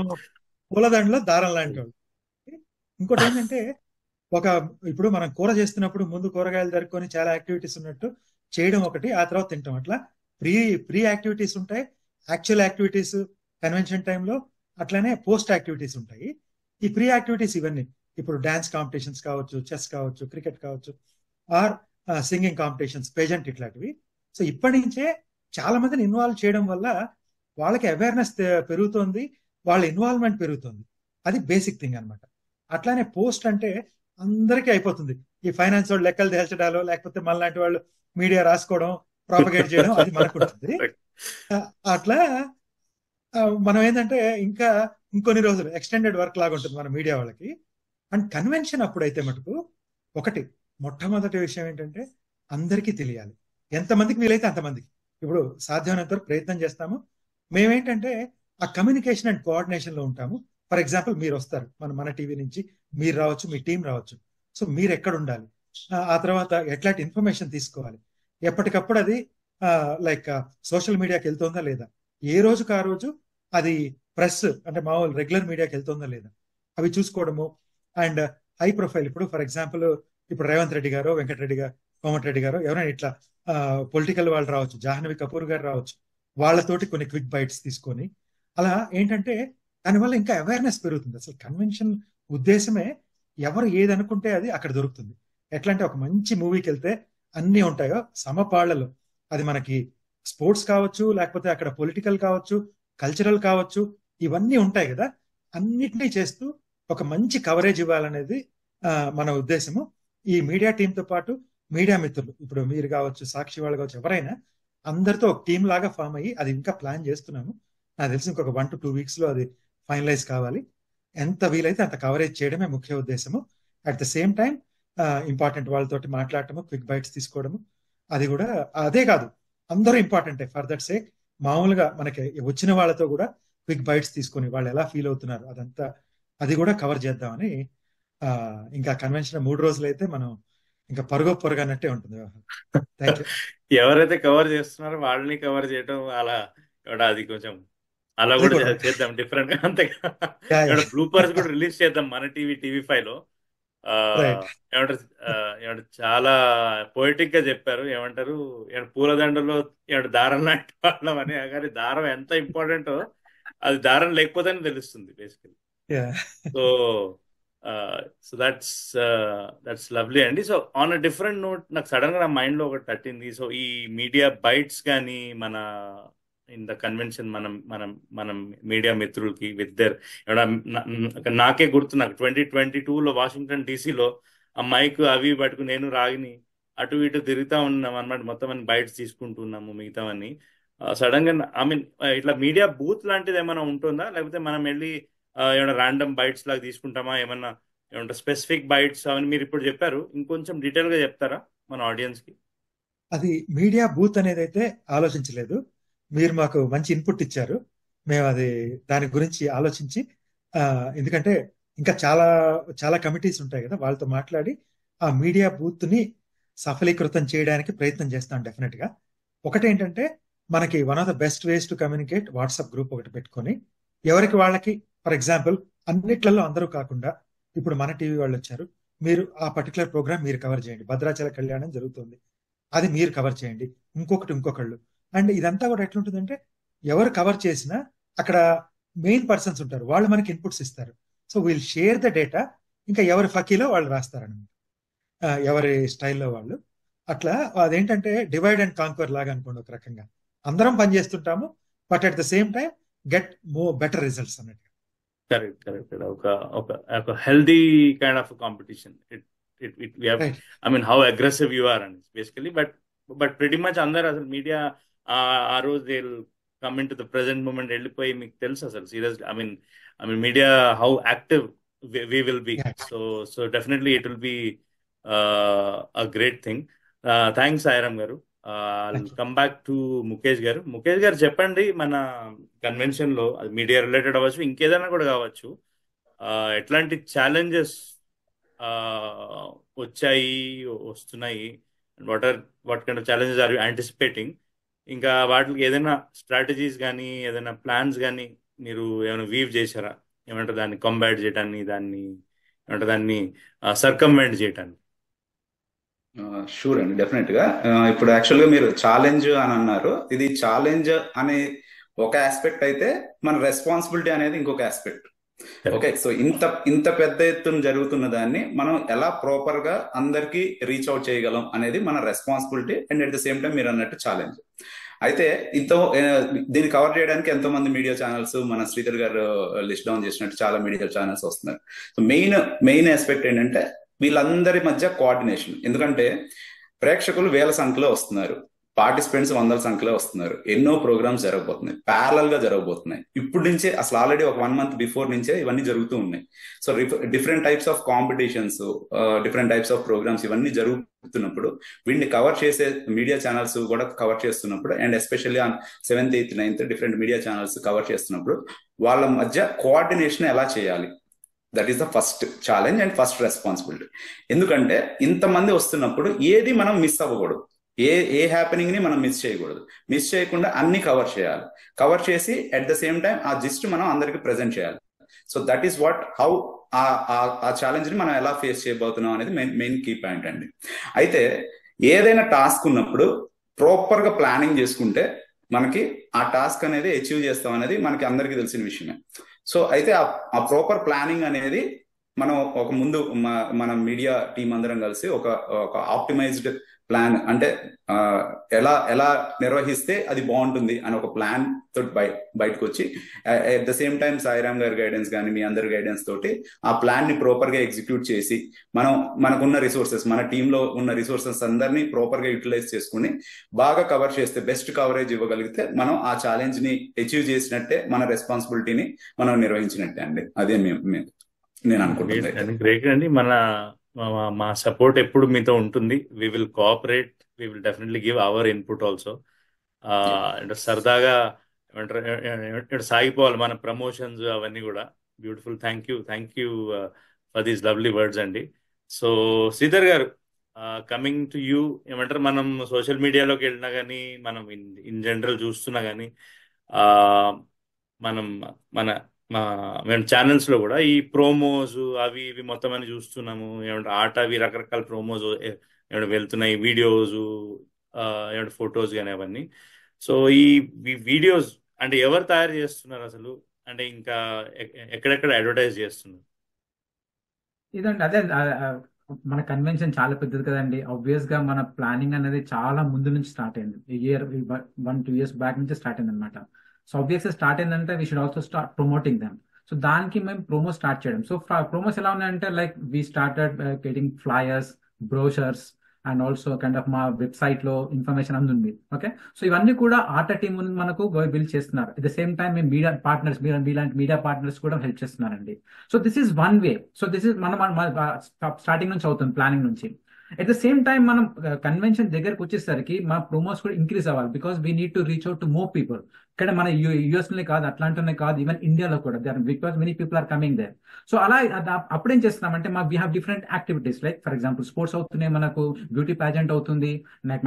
పూలదండలో దారం లాంటి వాళ్ళు. ఇంకోటి ఏంటంటే, ఇప్పుడు మనం కూర చేస్తున్నప్పుడు ముందు కూరగాయలు తరుక్కొని చాలా యాక్టివిటీస్ ఉన్నట్టు చేయడం ఒకటి, ఆ తర్వాత తింటాం. అట్లా ప్రీ యాక్టివిటీస్ ఉంటాయి, యాక్చువల్ యాక్టివిటీస్ కన్వెన్షన్ టైంలో, అట్లానే పోస్ట్ యాక్టివిటీస్ ఉంటాయి. ఈ ప్రీ యాక్టివిటీస్ ఇవన్నీ ఇప్పుడు డాన్స్ కాంపిటీషన్స్ కావచ్చు, చెస్ కావచ్చు, క్రికెట్ కావచ్చు, ఆర్ సింగింగ్ కాంపిటీషన్స్, పేజెంట్, ఇట్లాంటివి. సో ఇప్పటి నుంచే చాలా మందిని ఇన్వాల్వ్ చేయడం వల్ల వాళ్ళకి అవేర్నెస్ పెరుగుతోంది, వాళ్ళ ఇన్వాల్వ్మెంట్ పెరుగుతుంది. అది బేసిక్ థింగ్ అనమాట. అట్లానే పోస్ట్ అంటే అందరికీ అయిపోతుంది. ఈ ఫైనాన్స్ వాళ్ళు లెక్కలు తేల్చడాలో, లేకపోతే మనలాంటి వాళ్ళు మీడియా రాసుకోవడం, ప్రాపగేట్ చేయడం, అది మనకుంటుంది. అట్లా మనం ఏంటంటే ఇంకా ఇంకొన్ని రోజులు ఎక్స్టెండెడ్ వర్క్ లాగా ఉంటుంది మన మీడియా వాళ్ళకి. అండ్ కన్వెన్షన్ అప్పుడైతే మటుకు ఒకటి మొట్టమొదటి విషయం ఏంటంటే అందరికీ తెలియాలి, ఎంతమందికి వీలైతే అంతమందికి. ఇప్పుడు సాధ్యమైనంత వరకు ప్రయత్నం చేస్తాము. మేమేంటంటే ఆ కమ్యూనికేషన్ అండ్ కోఆర్డినేషన్ లో ఉంటాము. ఫర్ ఎగ్జాంపుల్ మీరు వస్తారు మన టీవీ నుంచి, మీరు రావచ్చు, మీ టీం రావచ్చు. సో మీరు ఎక్కడ ఉండాలి, ఆ తర్వాత ఎట్లాంటి ఇన్ఫర్మేషన్ తీసుకోవాలి, ఎప్పటికప్పుడు అది లైక్ సోషల్ మీడియాకి వెళ్తుందా లేదా, ఏ రోజుకి ఆ రోజు అది ప్రెస్ అంటే మామూలు రెగ్యులర్ మీడియాకి వెళ్తుందా లేదా, అవి చూసుకోవడము. అండ్ హై ప్రొఫైల్, ఇప్పుడు ఫర్ ఎగ్జాంపుల్ ఇప్పుడు రేవంత్ రెడ్డి గారు, వెంకటరెడ్డి గారు, కోమటిరెడ్డి గారు, ఎవరైనా ఇట్లా పొలిటికల్ వాళ్ళు రావచ్చు, జాహ్నవి కపూర్ గారు రావచ్చు, వాళ్ళతోటి కొన్ని క్విక్ బైట్స్ తీసుకొని, అలా ఏంటంటే దానివల్ల ఇంకా అవేర్నెస్ పెరుగుతుంది. అసలు కన్వెన్షన్ ఉద్దేశమే ఎవరు ఏది అనుకుంటే అది అక్కడ దొరుకుతుంది. ఎట్లా అంటే ఒక మంచి మూవీకి వెళ్తే అన్ని ఉంటాయో సమపాళ్లలో, అది మనకి స్పోర్ట్స్ కావచ్చు, లేకపోతే అక్కడ పొలిటికల్ కావచ్చు, కల్చరల్ కావచ్చు, ఇవన్నీ ఉంటాయి కదా, అన్నిటినీ చేస్తూ ఒక మంచి కవరేజ్ ఇవ్వాలనేది మన ఉద్దేశము. ఈ మీడియా టీంతో పాటు మీడియా మిత్రులు, ఇప్పుడు మీరు కావచ్చు, సాక్షి వాళ్ళు కావచ్చు, ఎవరైనా అందరితో ఒక టీం లాగా ఫామ్ అయ్యి అది ఇంకా ప్లాన్ చేస్తున్నాము. నాకు తెలిసి ఇంకొక 1 to 2 weeks లో అది ఫైనలైజ్ కావాలి. ఎంత వీలైతే అంత కవరేజ్ చేయడమే ముఖ్య ఉద్దేశము. At the same time important వాళ్ళతోటి మాట్లాడటము, క్విక్ బైట్స్ తీసుకోవడము, అది కూడా అదే కాదు, అందరూ ఇంపార్టెంటే. ఫర్ దట్ సేక్ మామూలుగా మనకి వచ్చిన వాళ్ళతో కూడా క్విక్ బైట్స్ తీసుకొని వాళ్ళు ఎలా ఫీల్ అవుతున్నారు అదంతా, అది కూడా కవర్ చేద్దామని. ఇంకా కన్వెన్షన్ 3 రోజులు అయితే మనం ఇంకా పొరుగు అన్నట్టే ఉంటుంది. Thank you. ఎవరైతే కవర్ చేస్తున్నారో వాళ్ళని కవర్ చేయడం అలా అది కొంచెం అలా అది కూడా కూడా చేద్దాం డిఫరెంట్ గా. అంతే యా యా బ్లూపర్స్ కూడా రిలీజ్ చేద్దాం మన టీవీ5 లో. రైట్. ఏమంటారు ఏమంటారు చాలా పోయిటిక్ గా చెప్పారు. ఏమంటారు పూలదండలో దారం లాంటి వాళ్ళం అని. కానీ దారం ఎంత ఇంపార్టెంటో అది దారం లేకపోతేనే తెలుస్తుంది basically. Yeah so so that's lovely అండి. So on a different note, నాకు సడన్ గా నా మైండ్ లో ఒకటి తట్టింది. సో ఈ మీడియా బైట్స్ కానీ మన ఇన్ ద కన్వెన్షన్ మనం మనం మనం మీడియా మిత్రులకి విత్ దర్, నాకే గుర్తు, నాకు 2022లో వాషింగ్టన్ డీసీలో ఆ మైక్ అవి పట్టుకుని నేను రాగిని అటు ఇటు తిరుగుతా ఉన్నాం అనమాట. మొత్తం అన్ని బైట్స్ తీసుకుంటున్నాము మిగతావన్నీ. సడన్ గా ఐ మీన్ ఇట్లా మీడియా బూత్ లాంటిది ఏమైనా ఉంటుందా, లేకపోతే మనం వెళ్ళి ఏమైనా ర్యాండమ్ బైట్స్ లాగా తీసుకుంటామా, ఏమన్నా ఏమంటే స్పెసిఫిక్ బైట్స్ అవన్నీ మీరు ఇప్పుడు చెప్పారు, ఇంకొంచెం డీటెయిల్ గా చెప్తారా మన ఆడియన్స్ కి? అది మీడియా బూత్ అనేది అయితే ఆలోచించలేదు. మీరు మాకు మంచి ఇన్పుట్ ఇచ్చారు. మేము అది దాని గురించి ఆలోచించి, ఎందుకంటే ఇంకా చాలా చాలా కమిటీస్ ఉంటాయి కదా, వాళ్ళతో మాట్లాడి ఆ మీడియా బూత్ ని సఫలీకృతం చేయడానికి ప్రయత్నం చేస్తాం డెఫినెట్ గా. ఒకటేంటంటే మనకి one of the best ways to communicate WhatsApp group ఒకటి పెట్టుకొని ఎవరికి వాళ్ళకి, ఫర్ ఎగ్జాంపుల్ అన్నిట్లలో అందరూ కాకుండా, ఇప్పుడు మన టీవీ వాళ్ళు వచ్చారు, మీరు ఆ పర్టికులర్ ప్రోగ్రామ్ మీరు కవర్ చేయండి, భద్రాచల కళ్యాణం జరుగుతుంది అది మీరు కవర్ చేయండి, ఇంకొకళ్ళు. అండ్ ఇదంతా కూడా ఎట్లుంటుందంటే ఎవరు కవర్ చేసినా అక్కడ మెయిన్ పర్సన్స్ ఉంటారు, వాళ్ళు మనకి ఇన్పుట్స్ ఇస్తారు. So we'll share the data, ఇంకా ఎవరి ఫకీలో వాళ్ళు రాస్తారనమాట, ఎవరి స్టైల్లో వాళ్ళు. అట్లా అదేంటంటే డివైడ్ అండ్ కాంక్వర్ లాగా అనుకోండి. ఒక రకంగా అందరం పనిచేస్తుంటాము, but at the same time get better results అన్నట్టు. కరెక్ట్. ఒక healthy kind of competition. Right. I mean how aggressive you are అని బేసికలీ. బట్ ప్రెటీ మచ్ అందరు అసలు మీడియా ఆ రోజు they come in to the present moment వెళ్ళిపోయి, మీకు తెలుసు అసలు serious I mean media how active we will be. So definitely it will be a great thing. Thanks Sairam garu. I'll come back to Mukesh garu. Mukesh garu చెప్పండి, మన convention లో అది media related అవ్వచ్చు, ఇంకేదైనా కూడా కావచ్చు, ఎట్లాంటి challenges వస్తున్నాయి, what kind of challenges are you anticipating? ఇంకా వాటికి ఏదైనా స్ట్రాటజీస్ కానీ ఏదైనా ప్లాన్స్ కానీ మీరు ఏమైనా వీవ్ చేశారా, ఏమంటారు దాన్ని కంబాట్ చేయటాన్ని, దాన్ని సర్కంవెంట్ చేయటాన్ని? షూర్ అండి, డెఫినెట్ గా. ఇప్పుడు యాక్చువల్ గా మీరు ఛాలెంజ్ అని అన్నారు. ఇది ఛాలెంజ్ అనే ఒక ఆస్పెక్ట్ అయితే, మన రెస్పాన్సిబిలిటీ అనేది ఇంకొక ఆస్పెక్ట్. ఓకే, సో ఇంత పెద్ద ఎత్తున జరుగుతున్న దాన్ని మనం ఎలా ప్రాపర్ గా అందరికి రీచ్ అవుట్ చేయగలం అనేది మన responsibility, and at the same time మీరు అన్నట్టు ఛాలెంజ్. అయితే దీన్ని కవర్ చేయడానికి ఎంతో మంది మీడియా ఛానల్స్, మన శ్రీధర్ గారు లిస్ట్ డౌన్ చేసినట్టు చాలా మీడియా ఛానల్స్ వస్తున్నారు. సో మెయిన్ ఆస్పెక్ట్ ఏంటంటే వీళ్ళందరి మధ్య కోఆర్డినేషన్. ఎందుకంటే ప్రేక్షకులు వేల సంఖ్యలో వస్తున్నారు, పార్టిసిపెంట్స్ వందల సంఖ్యలో వస్తున్నారు, ఎన్నో ప్రోగ్రామ్స్ జరగబోతున్నాయి, ప్యారలల్ గా జరగబోతున్నాయి. ఇప్పుడు నుంచే అసలు ఆల్రెడీ ఒక 1 month బిఫోర్ నుంచే ఇవన్నీ జరుగుతూ ఉన్నాయి. So different types of competitions, different types of programmes ఇవన్నీ జరుగుతున్నప్పుడు వీటిని కవర్ చేసే మీడియా ఛానల్స్ కూడా కవర్ చేస్తున్నప్పుడు, and especially on 7th, 8th, 9th different media channels cover చేస్తున్నప్పుడు వాళ్ళ మధ్య కోఆర్డినేషన్ ఎలా చేయాలి, that is the first challenge and first responsibility. ఎందుకంటే ఇంతమంది వస్తున్నప్పుడు ఏది మనం మిస్ అవ్వకూడదు, ఏ హ్యాపెనింగ్ ని మనం మిస్ చేయకూడదు. మిస్ చేయకుండా అన్ని కవర్ చేయాలి. కవర్ చేసి అట్ ద సేమ్ టైం ఆ జిస్ట్ మనం అందరికి ప్రెజెంట్ చేయాలి. So that is what how ఆ ఛాలెంజ్ ని మనం ఎలా ఫేస్ చేయబోతున్నాం అనేది మెయిన్ కీ పాయింట్ అండి. అయితే ఏదైనా టాస్క్ ఉన్నప్పుడు ప్రాపర్ గా ప్లానింగ్ చేసుకుంటే మనకి ఆ టాస్క్ అనేది అచీవ్ చేస్తాం అనేది మనకి అందరికీ తెలిసిన విషయమే. సో అయితే ఆ ప్రాపర్ ప్లానింగ్ అనేది మనం ఒక ముందు మన మీడియా టీం అందరం కలిసి ఒక ఒక ఆప్టిమైజ్డ్ ప్లాన్, అంటే ఆ, ఎలా ఎలా నిర్వహిస్తే అది బాగుంటుంది అని ఒక ప్లాన్ తోటి బయటకు వచ్చి, at the same time Sairam గారి గైడెన్స్ కానీ మీ అందరి గైడెన్స్ తోటి ఆ ప్లాన్ ని ప్రాపర్ గా ఎగ్జిక్యూట్ చేసి, మనం మనకున్న రిసోర్సెస్, మన టీంలో ఉన్న రిసోర్సెస్ అందరినీ ప్రాపర్ గా యూటిలైజ్ చేసుకుని బాగా కవర్ చేస్తే, బెస్ట్ కవరేజ్ ఇవ్వగలిగితే మనం ఆ ఛాలెంజ్ ని అచీవ్ చేసినట్టే, మన రెస్పాన్సిబిలిటీని మనం నిర్వహించినట్టే అండి. అదే నేను అనుకుంటుంది గ్రేట్ అయితే. అండి, గ్రేట్ అండి. మా సపోర్ట్ ఎప్పుడు మీతో ఉంటుంది. We will cooperate, we will definitely give our input also. అంటే సరదాగా ఏమంటారు, సాగిపోవాలి మన ప్రమోషన్స్ అవన్నీ కూడా. Beautiful. Thank you for these lovely words అండి. So Sridhar garu, coming to you, ఏమంటారు, మనం సోషల్ మీడియాలోకి వెళ్ళినా కానీ, మనం ఇన్ జనరల్ చూస్తున్నా కానీ, మనం మన మేము ఛానల్స్ లో కూడా ఈ ప్రోమోస్ అవి ఇవి మొత్తం అని చూస్తున్నాము. ఏమంటే ఆట అవి రకరకాల ప్రోమోస్ ఏమంటే వెళ్తున్నాయి, వీడియోస్, ఏమంటే ఫొటోస్ కానీ అవన్నీ. సో ఈ వీడియోస్ అంటే ఎవరు తయారు చేస్తున్నారు అసలు? అంటే ఇంకా ఎక్కడెక్కడ అడ్వర్టైజ్ చేస్తున్నారు? ఇదండి అదే మన కన్వెన్షన్ చాలా పెద్దది కదండి. ఆబ్వియస్ గా మన ప్లానింగ్ అనేది చాలా ముందు నుంచి స్టార్ట్ అయింది. ఇయర్ 1-2 years బ్యాక్ నుంచి స్టార్ట్ అయింది అనమాట. సో ఆబ్వియస్గా స్టార్ట్ అయిందంటే we should also start promoting them. So దానికి మేము ప్రోమో స్టార్ట్ చేయడం. సో ప్రోమోస్ ఎలా ఉన్నాయంటే, like we started getting flyers, brochures and also kind of మా వెబ్సైట్ లో ఇన్ఫర్మేషన్ అందు ఉంది. ఓకే, సో ఇవన్నీ కూడా ఆట టీం మనకు బిల్డ్ చేస్తున్నారు. అట్ ద సేమ్ టైం మేము మీడియా పార్ట్నర్స్, మీలాంటి మీడియా పార్ట్నర్స్ కూడా హెల్ప్ చేస్తున్నారండి. So this is one way. So this is మన స్టార్టింగ్ నుంచి అవుతుంది, ప్లానింగ్ నుంచి. అట్ ద సేమ్ టైం మనం కన్వెన్షన్ దగ్గరకు వచ్చేసరికి మా ప్రోమోస్ కూడా ఇంక్రీజ్ అవ్వాలి, because we need to reach out to more people. ఇక్కడ మన యుఎస్ లోనే కాదు, అట్లాంటినే కాదు, ఈవెన్ ఇండియాలో కూడా because many people are coming there. So అలా అప్పుడేం చేస్తున్నామంటే, మాకు we have different activities. Like for example sports అవుతున్నాయి, మనకు బ్యూటీ ప్యాజెంట్ అవుతుంది,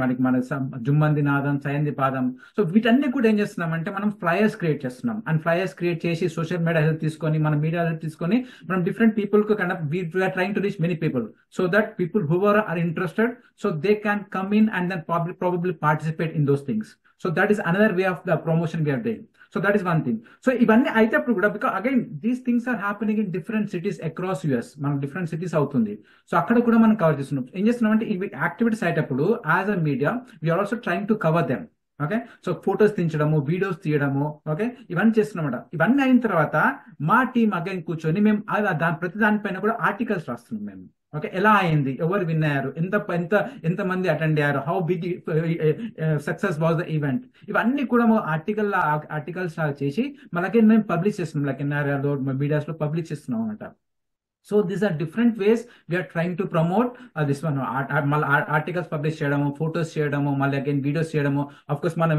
మనకి మన జుమ్మంది నాదం, సయంది పాదం. సో వీటన్ని కూడా ఏం చేస్తున్నామంటే, మనం ఫ్లయర్స్ క్రియేట్ చేస్తున్నాం. అండ్ ఫ్లయర్స్ క్రియేట్ చేసి సోషల్ మీడియా హెల్ప్ తీసుకొని, మన మీడియా హెల్ప్ తీసుకొని, మనం డిఫరెంట్ పీపుల్ కు kind of we're trying to reach many people, so that people who are interested, so they can come in and then probably participate in those things. So that is another way of the promotion we are doing. So that is one thing. So ivanni aithe appudu kuda, because again these things are happening in different cities across US. మనం different cities అవుతుంది. So అక్కడ కూడా మనం cover చేస్తున్నాం. ఏం చేస్తున్నాం అంటే, ఇవి యాక్టివిటీస్ అయ్యేటప్పుడు as a media we are also trying to cover them. Okay, so photos తీయించడము, వీడియోస్ తీయడము, ఓకే, ఇవన్నీ చేస్తున్నామట. ఇవన్నీ అయిన తర్వాత మా టీం అగైన్ కూర్చొని మేము ప్రతి దానిపైన కూడా ఆర్టికల్స్ రాస్తున్నాం మేము. ఓకే, ఎలా అయింది, ఎవరు విన్ అయ్యారు, ఎంత మంది అటెండ్ అయ్యారు, how big success was the event, ఇవన్నీ కూడా ఆర్టికల్స్ చేసి మళ్ళీ మేము పబ్లిష్ చేస్తున్నాం. లైక్ ఎన్ఆర్ఐలో, మీడియాస్ లో పబ్లిష్ చేస్తున్నాం అనమాట. So these are different ways we're trying to promote this one. మళ్ళీ ఆర్టికల్స్ పబ్లిష్ చేయడము, ఫొటోస్ చేయడము, మళ్ళీ అగైన్ వీడియోస్ చేయడము. అఫ్ కోర్స్ మన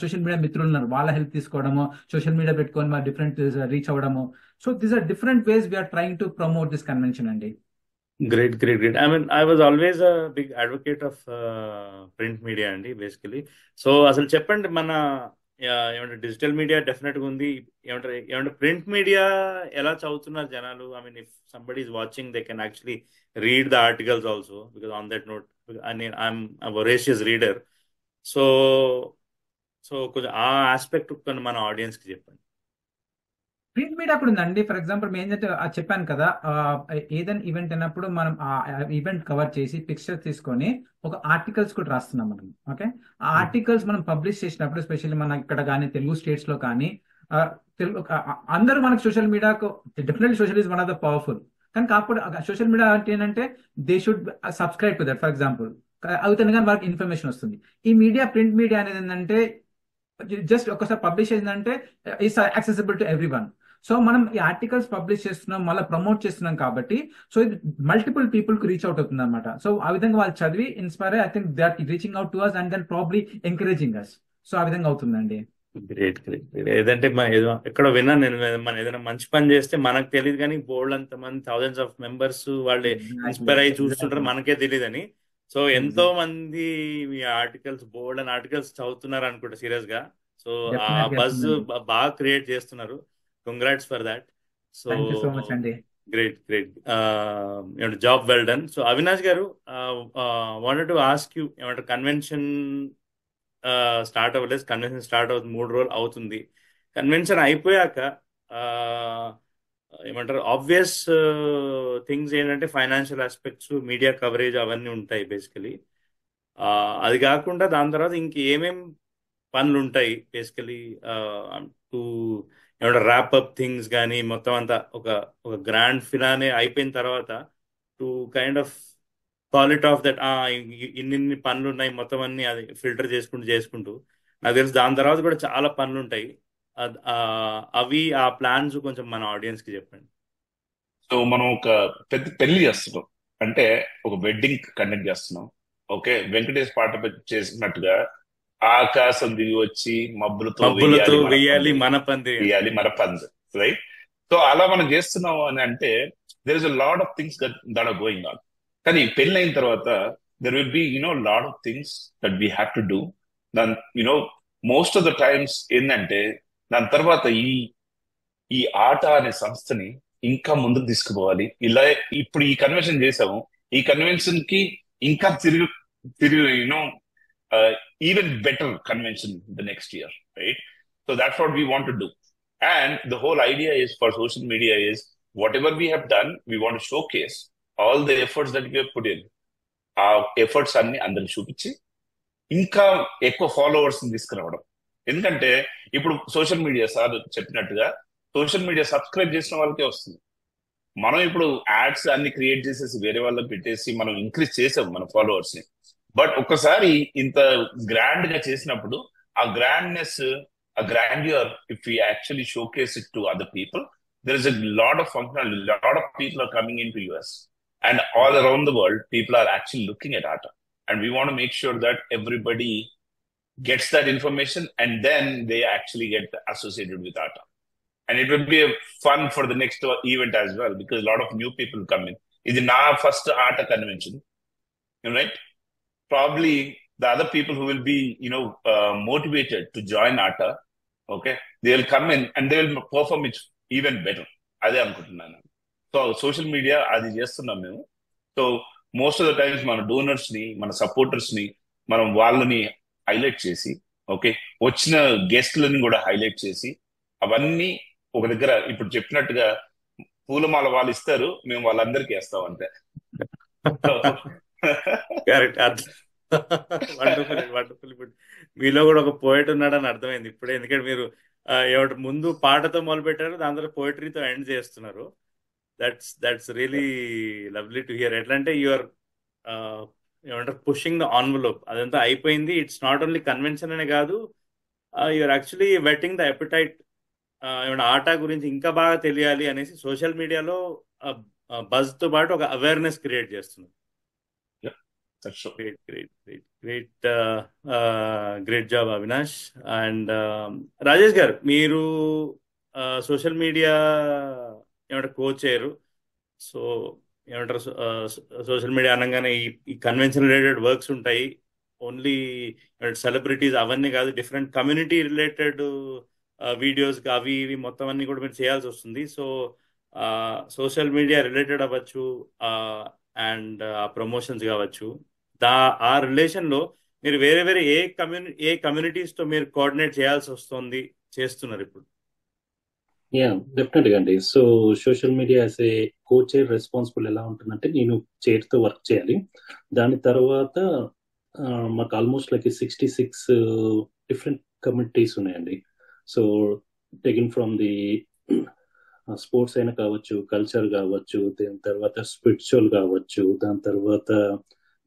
సోషల్ మీడియా మిత్రులు ఉన్నారు, వాళ్ళ హెల్ప్ తీసుకోవడము, సోషల్ మీడియా పెట్టుకొని మన డిఫరెంట్ రీచ్ అవ్వడము. So these are different ways we're trying to promote this convention అండి. Great. I mean, I was always a big advocate of print media అండి, బేసికలీ. సో అసలు చెప్పండి, మన ఏమంటే డిజిటల్ మీడియా డెఫినెట్ గా ఉంది, ఏమంటే ప్రింట్ మీడియా ఎలా చదువుతున్నారు జనాలు? I mean, if somebody is watching, they can actually read the articles also, because on that note I'm voracious reader. So కొంచెం ఆ ఆస్పెక్ట్ మన ఆడియన్స్ కి చెప్పండి. ప్రింట్ మీడియా కూడా ఉందండి. ఫర్ ఎగ్జాంపుల్ మేము ఏంటంటే చెప్పాను కదా, ఏదైనా ఈవెంట్ అయినప్పుడు మనం ఆ ఈవెంట్ కవర్ చేసి పిక్చర్ తీసుకొని ఒక ఆర్టికల్స్ కూడా రాస్తున్నాం మనం. ఓకే, ఆ ఆర్టికల్స్ మనం పబ్లిష్ చేసినప్పుడు, ఎస్పెషల్లీ మన ఇక్కడ కానీ తెలుగు స్టేట్స్ లో కానీ, అందరూ మనకు సోషల్ మీడియాకు definitely social is one of the powerful. కానీ కాకపోతే సోషల్ మీడియా అంటే ఏంటంటే, they should subscribe to that. For example అవుతుంది కానీ వాళ్ళకి ఇన్ఫర్మేషన్ వస్తుంది. ఈ మీడియా, ప్రింట్ మీడియా అనేది ఏంటంటే, జస్ట్ ఒకసారి పబ్లిష్ అయిందంటే it's accessible to every one. So మనం ఈ ఆర్టికల్స్ పబ్లిష్ చేస్తున్నాం, మళ్ళీ ప్రమోట్ చేస్తున్నాం కాబట్టి, సో ఇది మల్టిపుల్ పీపుల్ కు రీచ్ అవుట్ అవుతుంది అనమాట. సో ఆ విధంగా వాళ్ళు చదివి inspire I think they are reaching out to us and then probably encouraging us. So ఆ విధంగా అవుతుందండి. గ్రేట్. ఏదంటే ఎక్కడో విన్నా నేను, మనం ఏదైనా మంచి పని చేస్తే మనకు తెలియదు కానీ బోల్డ్ అంత మంది థౌజండ్స్ ఆఫ్ మెంబర్స్ వాళ్ళు ఇన్స్పైర్ అయ్యి చూస్తుంటారు, మనకే తెలియదని. సో ఎంతో మంది మీ ఆర్టికల్స్, బోల్డ్ అండ్ ఆర్టికల్స్ చదువుతున్నారు అనుకుంటా సీరియస్ గా. సో ఆ బజ్ బాగా క్రియేట్ చేస్తున్నారు. Congrats for that. So great. Job well done. So Avinash గారు, వాంటెడ్ టు ఆస్క్ యూ, ఏమంటారు, కన్వెన్షన్ స్టార్ట్ అవ్వలేదు, కన్వెన్షన్ స్టార్ట్ అవుతుంది, 3 రోజులు అవుతుంది. కన్వెన్షన్ అయిపోయాక ఏమంటారు ఆబ్వియస్ థింగ్స్ ఏంటంటే ఫైనాన్షియల్ ఆస్పెక్ట్స్, మీడియా కవరేజ్ అవన్నీ ఉంటాయి బేసికలీ. అది కాకుండా దాని తర్వాత ఇంక ఏమేం పనులు ఉంటాయి బేసికలీ టు ఏమంటారు ర్యాప్ అప్ థింగ్స్ కానీ మొత్తం అంతా ఒక ఒక గ్రాండ్ ఫినానే అయిపోయిన తర్వాత to kind of call it of that ఇన్ని పనులు ఉన్నాయి మొత్తం అన్ని అది ఫిల్టర్ చేసుకుంటూ నాకు తెలిసి దాని తర్వాత కూడా చాలా పనులు ఉంటాయి. అవి ఆ ప్లాన్స్ కొంచెం మన ఆడియన్స్ కి చెప్పండి. సో మనం ఒక పెద్ద పెళ్లి చేస్తున్నాం అంటే ఒక వెడ్డింగ్ కండక్ట్ చేస్తున్నాం. ఓకే, వెంకటేష్ పాట చేసినట్టుగా ఆకాశం దిగి వచ్చి మబ్బులతో వెయ్యాలి మన పంది వేయాలి మన పంద్, రైట్? సో అలా మనం చేస్తున్నాం అని అంటే there is a lot of things that are going on. కానీ పెళ్లి అయిన తర్వాత there will be lot of things that we have to do. దాని మోస్ట్ ఆఫ్ ద టైమ్స్ ఏంటంటే దాని తర్వాత ఈ ఆట అనే సంస్థని ఇంకా ముందుకు తీసుకుపోవాలి. ఇలా ఇప్పుడు ఈ కన్వెన్షన్ చేసాము, ఈ కన్వెన్షన్ కి ఇంకా తిరిగి even better convention the next year, right? So that's what we want to do. And the whole idea is for social media is whatever we have done, we want to showcase all the efforts that we have put in. Our efforts అన్ని అందరికి చూపించి ఇంకా ఎక్కువ followers తీసుకురావడం. ఎందుకంటే ఇప్పుడు social media sir చెప్పినట్టుగా social media subscribe చేసిన వాళ్ళకే వస్తుంది. మనం ఇప్పుడు యాడ్స్ అన్ని క్రియేట్ చేసేసి వేరే వాళ్ళకి పెట్టేసి మనం ఇంక్రీజ్ చేసాం మన ఫాలోవర్స్ ని. బట్ ఒక్కసారి ఇంత గ్రాండ్ గా చేసినప్పుడు ఆ గ్రాండ్నెస్, ఆ grandeur, if you actually showcase it to other people, there is a lot of functionality. Lot of people are coming in to US and all around the world people are actually looking at ATA, and we want to make sure that everybody gets that information and then they actually get associated with ATA. And it will be a fun for the next event as well because a lot of new people come in. This is our first ATA convention, right? Probably the other people who will be motivated to join ATA, okay, they will come in and they will perform it even better. అదే అనుకుంటున్నాను. So social media అది చేస్తున్నాం మేము. So most of the times మన donors ని, మన supporters ని మనం వాళ్ళని హైలైట్ చేసి, ఓకే, వచ్చిన గెస్ట్లని కూడా హైలైట్ చేసి అవన్నీ ఒక దగ్గర ఇప్పుడు చెప్పినట్టుగా పూలమాల వాళ్ళు ఇస్తారు, మేము వాళ్ళందరికీ వేస్తాం అంతే. వండర్ఫుల్. మీలో కూడా ఒక పోయిట్ ఉన్నాడని అర్థమైంది ఇప్పుడే, ఎందుకంటే మీరు ఏమంటారు ముందు పాటతో మొదలు పెట్టారు, దాని తర్వాత పోయిటరీతో ఎండ్ చేస్తున్నారు. That's really lovely to hear. ఎట్లా అంటే యూఆర్ ఏమంటారు పుషింగ్ ద ఆన్వెలోప్. అదంతా అయిపోయింది. ఇట్స్ నాట్ ఓన్లీ కన్వెన్షన్ అనే కాదు, you're actually whetting the appetite. ఏమంటే ఆట గురించి ఇంకా బాగా తెలియాలి అనేసి సోషల్ మీడియాలో బజ్ తో పాటు ఒక అవేర్నెస్ క్రియేట్ చేస్తున్నారు. Great job Avinash. And Rajesh గారు, మీరు సోషల్ మీడియా ఏమంటారు కోచ్ అయ్యారు. సో ఏమంటారు సోషల్ మీడియా అనగానే ఈ కన్వెన్షన్ రిలేటెడ్ వర్క్స్ ఉంటాయి, ఓన్లీ సెలబ్రిటీస్ అవన్నీ కాదు, డిఫరెంట్ కమ్యూనిటీ రిలేటెడ్ వీడియోస్ అవి ఇవి మొత్తం అన్ని కూడా మీరు చేయాల్సి వస్తుంది. సో సోషల్ మీడియా రిలేటెడ్ అవ్వచ్చు అండ్ ప్రమోషన్స్ కావచ్చు, ఆ రిలేషన్ లో మీరు వేరే వేరే ఏ కమ్యూనిటీస్ తో మీరు కోఆర్డినేట్ చేయాల్సి వస్తుంది చేస్తున్నారు ఇప్పుడు? డెఫినెట్ గా అండి. So social media as a coach responsible ఎలా ఉంటుందంటే, నేను చైర్తో వర్క్ చేయాలి. దాని తర్వాత మాకు ఆల్మోస్ట్ లైక్ 66 డిఫరెంట్ కమ్యూనిటీస్ ఉన్నాయండి. So taking from the sports అయినా కావచ్చు, కల్చర్ కావచ్చు, దాని తర్వాత స్పిరిచువల్ కావచ్చు, దాని తర్వాత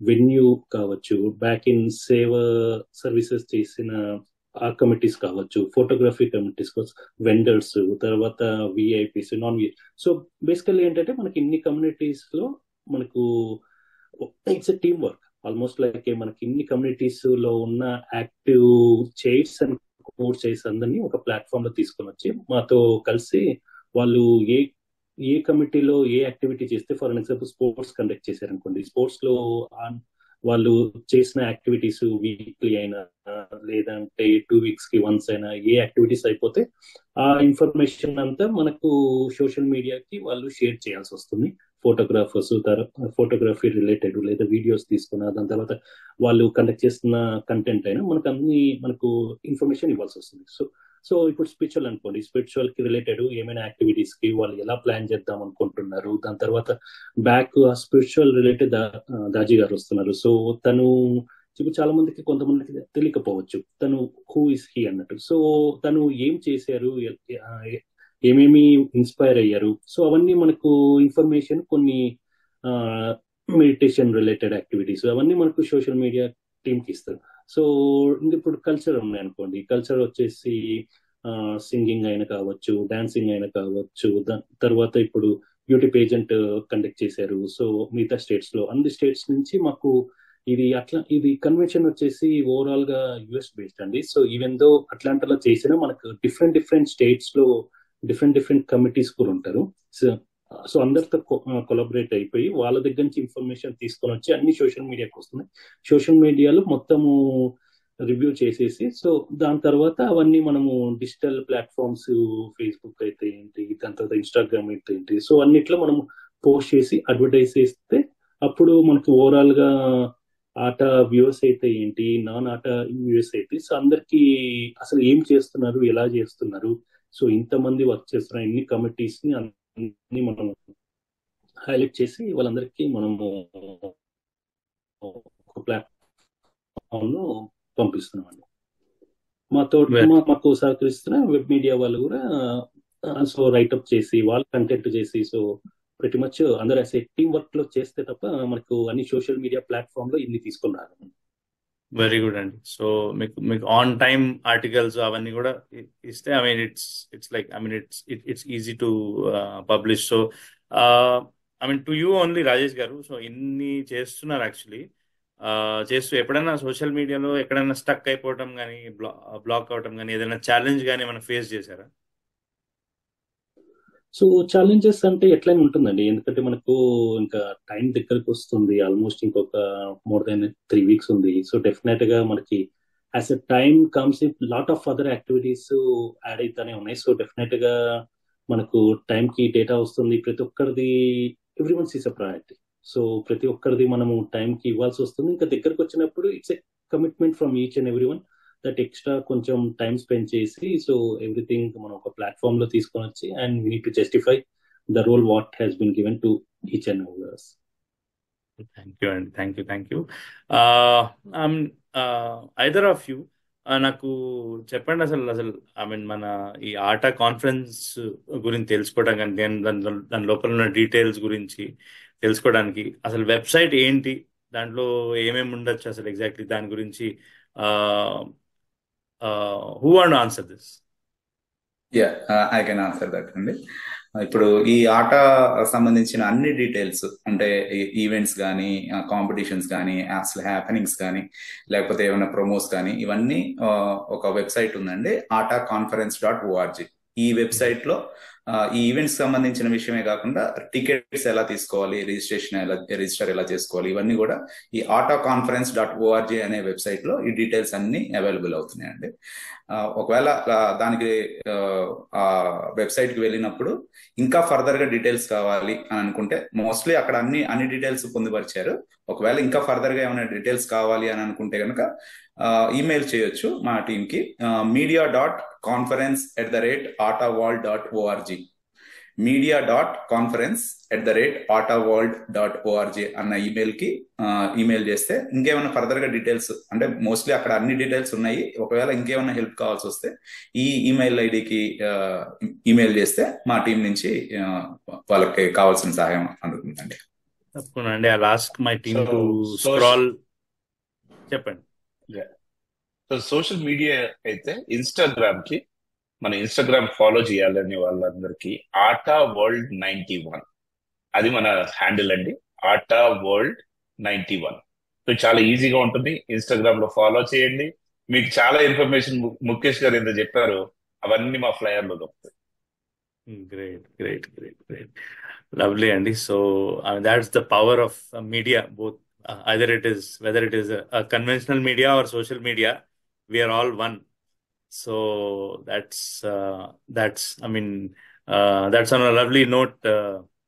వెన్యూ కావచ్చు, బ్యాక్ ఇన్ సేవ సర్వీసెస్ చేసిన ఆ కమిటీస్ కావచ్చు, ఫోటోగ్రఫీ కమిటీస్ కావచ్చు, వెండర్స్, తర్వాత VIPs, non VI. So basically ఏంటంటే మనకి ఇన్ని కమ్యూనిటీస్ లో మనకు it's a team work. Almost like మనకి ఇన్ని కమ్యూనిటీస్ లో ఉన్న active chairs and core chairs అందరినీ ఒక ప్లాట్ఫామ్ లో తీసుకొని వచ్చి మాతో కలిసి వాళ్ళు ఏ కమిటీలో ఏ యాక్టివిటీ చేస్తే, ఫర్ ఎగ్జాంపుల్ స్పోర్ట్స్ కండక్ట్ చేశారనుకోండి, స్పోర్ట్స్ లో వాళ్ళు చేసిన యాక్టివిటీస్ వీక్లీ అయినా లేదంటే 2 weeks కి వన్స్ అయినా ఏ యాక్టివిటీస్ అయిపోతే ఆ ఇన్ఫర్మేషన్ అంతా మనకు సోషల్ మీడియాకి వాళ్ళు షేర్ చేయాల్సి వస్తుంది. ఫోటోగ్రాఫర్స్ ఫోటోగ్రఫీ రిలేటెడ్ లేదా వీడియోస్ తీసుకున్న దాని తర్వాత వాళ్ళు కండక్ట్ చేస్తున్న కంటెంట్ అయినా మనకు మనకు ఇన్ఫర్మేషన్ ఇవ్వాల్సి వస్తుంది. సో ఇప్పుడు స్పిరిచువల్ అనుకోండి, స్పిరిచువల్ కి రిలేటెడ్ ఏమైనా యాక్టివిటీస్ కి వాళ్ళు ఎలా ప్లాన్ చేద్దాం అనుకుంటున్నారు. దాని తర్వాత బ్యాక్ ఆ స్పిరిచువల్ రిలేటెడ్ దాజీ గారు వస్తున్నారు. సో తను ఇప్పుడు చాలా మందికి కొంతమందికి తెలియకపోవచ్చు తను హూ ఇస్ హీ అన్నట్టు. సో తను ఏం చేశారు, ఏమేమి ఇన్స్పైర్ అయ్యారు, సో అవన్నీ మనకు ఇన్ఫర్మేషన్ కొన్ని మెడిటేషన్ రిలేటెడ్ యాక్టివిటీస్ అవన్నీ మనకు సోషల్ మీడియా టీమ్కి ఇస్తారు. సో ఇంకా ఇప్పుడు కల్చర్ ఉన్నాయి అనుకోండి, కల్చర్ వచ్చేసి సింగింగ్ అయినా కావచ్చు, డాన్సింగ్ అయినా కావచ్చు. దాని తర్వాత ఇప్పుడు బ్యూటీ పేజెంట్ కండక్ట్ చేశారు. సో మిగతా స్టేట్స్ లో అన్ని స్టేట్స్ నుంచి మాకు ఇది కన్వెన్షన్ వచ్చేసి ఓవరాల్ గా యుఎస్ బేస్డ్ అండి. సో ఈవెన్ దో అట్లాంటాలో చేసినా మనకు డిఫరెంట్ స్టేట్స్ లో డిఫరెంట్ కమిటీస్ కూడా ఉంటారు. సో అందరితో కొలాబరేట్ అయిపోయి వాళ్ళ దగ్గర నుంచి ఇన్ఫర్మేషన్ తీసుకొని వచ్చి అన్ని సోషల్ మీడియాకి వస్తున్నాయి. సోషల్ మీడియాలో మొత్తము రివ్యూ చేసేసి, సో దాని తర్వాత అవన్నీ మనము డిజిటల్ ప్లాట్ఫామ్స్, ఫేస్బుక్ అయితే ఏంటి, దాని తర్వాత ఇన్స్టాగ్రామ్ అయితే ఏంటి, సో అన్నిట్లో మనం పోస్ట్ చేసి అడ్వర్టైజ్ చేస్తే అప్పుడు మనకు ఓవరాల్ గా ఆట వ్యూవర్స్ అయితే ఏంటి, నాన్ ఆట వ్యూవర్స్ అయితే, సో అందరికి అసలు ఏం చేస్తున్నారు, ఎలా చేస్తున్నారు, సో ఇంతమంది వర్క్ చేస్తున్నారు, ఎన్ని కమిటీస్ ని అన్ని మనం హైలైట్ చేసి వాళ్ళందరికీ మనము ఒక ప్లాట్ఫామ్ లో పంపిస్తున్నాం అండి. మాకు సహకరిస్తున్న వెబ్ మీడియా వాళ్ళు కూడా సో రైటప్ చేసి వాళ్ళ కంటెంట్ చేసి, సో ప్రతి మచ్ అందరూ టీమ్ వర్క్ లో చేస్తే తప్ప మనకు అన్ని సోషల్ మీడియా ప్లాట్ఫామ్ లో ఇన్ని తీసుకొని రాదు. వెరీ గుడ్ అండి. సో మీకు ఆన్ టైమ్ ఆర్టికల్స్ అవన్నీ కూడా ఇస్తే it's like it's easy to publish. So to you only Rajesh గారు, సో ఇన్ని చేస్తున్నారు యాక్చువల్లీ, చేస్తూ ఎప్పుడైనా సోషల్ మీడియాలో ఎక్కడైనా స్టక్ అయిపోవటం కానీ, బ్లాక్ అవటం కానీ, ఏదైనా ఛాలెంజ్ కానీ ఏమైనా ఫేస్ చేశారా? సో ఛాలెంజెస్ అంటే ఎట్లయినా ఉంటుందండి, ఎందుకంటే మనకు ఇంకా టైం దగ్గరకు వస్తుంది, ఆల్మోస్ట్ ఇంకొక మోర్ దెన్ 3 weeks ఉంది. సో డెఫినెట్ గా మనకి as a time comes in lot of other activities add అవుతానే ఉన్నాయి. సో డెఫినెట్ గా మనకు టైం కి డేటా వస్తుంది, ప్రతి ఒక్కరిది everyone's is a priority. So ప్రతి ఒక్కరిది మనము టైం కి ఇవ్వాల్సి వస్తుంది. ఇంకా దగ్గరకు వచ్చినప్పుడు it's a commitment from each and every one that extra కొంచెం టైం స్పెండ్ చేసి, సో ఎవ్రీథింగ్ మనం ఒక ప్లాట్ఫామ్ లో తీసుకొని వచ్చి and we need to justify the role what has been given to each and everyone's. Thank you అండి, thank you. Either of you నాకు చెప్పండి, అసలు మన ఈ ఆట కాన్ఫరెన్స్ గురించి తెలుసుకోవడం కానీ, దాని లోపల ఉన్న డీటెయిల్స్ గురించి తెలుసుకోవడానికి అసలు వెబ్సైట్ ఏంటి, దాంట్లో ఏమేమి ఉండొచ్చు అసలు ఎగ్జాక్ట్లీ దాని గురించి, who want to answer this? I can answer that అండి. ఇప్పుడు ఈ ఆట సంబంధించిన అన్ని డీటెయిల్స్ అంటే ఈవెంట్స్ కానీ, కాంపిటీషన్స్ కానీ, అసలు హ్యాపెనింగ్స్ కానీ, లేకపోతే ఏమైనా ప్రమోస్ కానీ, ఇవన్నీ ఒక వెబ్సైట్ ఉందండి, AataConference.org. ఈ వెబ్సైట్ లో ఈ ఈవెంట్స్ సంబంధించిన విషయమే కాకుండా టికెట్స్ ఎలా తీసుకోవాలి, రిజిస్టర్ ఎలా చేసుకోవాలి, ఇవన్నీ కూడా ఈ AataConference.org అనే వెబ్సైట్ లో ఈ డీటెయిల్స్ అన్ని అవైలబుల్ అవుతున్నాయండి. ఒకవేళ దానికి ఆ వెబ్సైట్ కి వెళ్ళినప్పుడు ఇంకా ఫర్దర్ గా డీటెయిల్స్ కావాలి అని అనుకుంటే, మోస్ట్లీ అక్కడ అన్ని డీటెయిల్స్ పొందుపరిచారు. ఒకవేళ ఇంకా ఫర్దర్ గా ఏమైనా డీటెయిల్స్ కావాలి అని అనుకుంటే కనుక ఈమెయిల్ చేయొచ్చు మా టీంకి, media.conference@ataworld.org, media.conference@ataworld.org అన్న ఈమెయిల్ చేస్తే ఇంకేమైనా ఫర్దర్ గా డీటెయిల్స్, అంటే మోస్ట్లీ అక్కడ అన్ని డీటెయిల్స్ ఉన్నాయి. ఒకవేళ ఇంకేమైనా హెల్ప్ కావాల్సి వస్తే ఈ ఈమెయిల్ ఐడికి ఈమెయిల్ చేస్తే మా టీం నుంచి వాళ్ళకి కావాల్సిన సహాయం అందుతుందండి. తప్పకుండా అండి. I ask my team to scroll. చెప్పండి. సోషల్ మీడియా అయితే ఇన్స్టాగ్రామ్ కి మన ఇన్స్టాగ్రామ్ ఫాలో చేయాలనే వాళ్ళందరికీ AataWorld91 అది మన హ్యాండిల్ అండి, AataWorld91. సో చాలా ఈజీగా ఉంటుంది, ఇన్స్టాగ్రామ్ లో ఫాలో చేయండి. మీకు చాలా ఇన్ఫర్మేషన్ ముఖేష్ గారు ఎంత చెప్పారు అవన్నీ మా ఫ్లయర్ లో దొరుకుతాయి. గ్రేట్. లవ్లీ అండి. So that's the power of media, both whether it is a conventional media or social media, we are all one. So that's on a lovely note,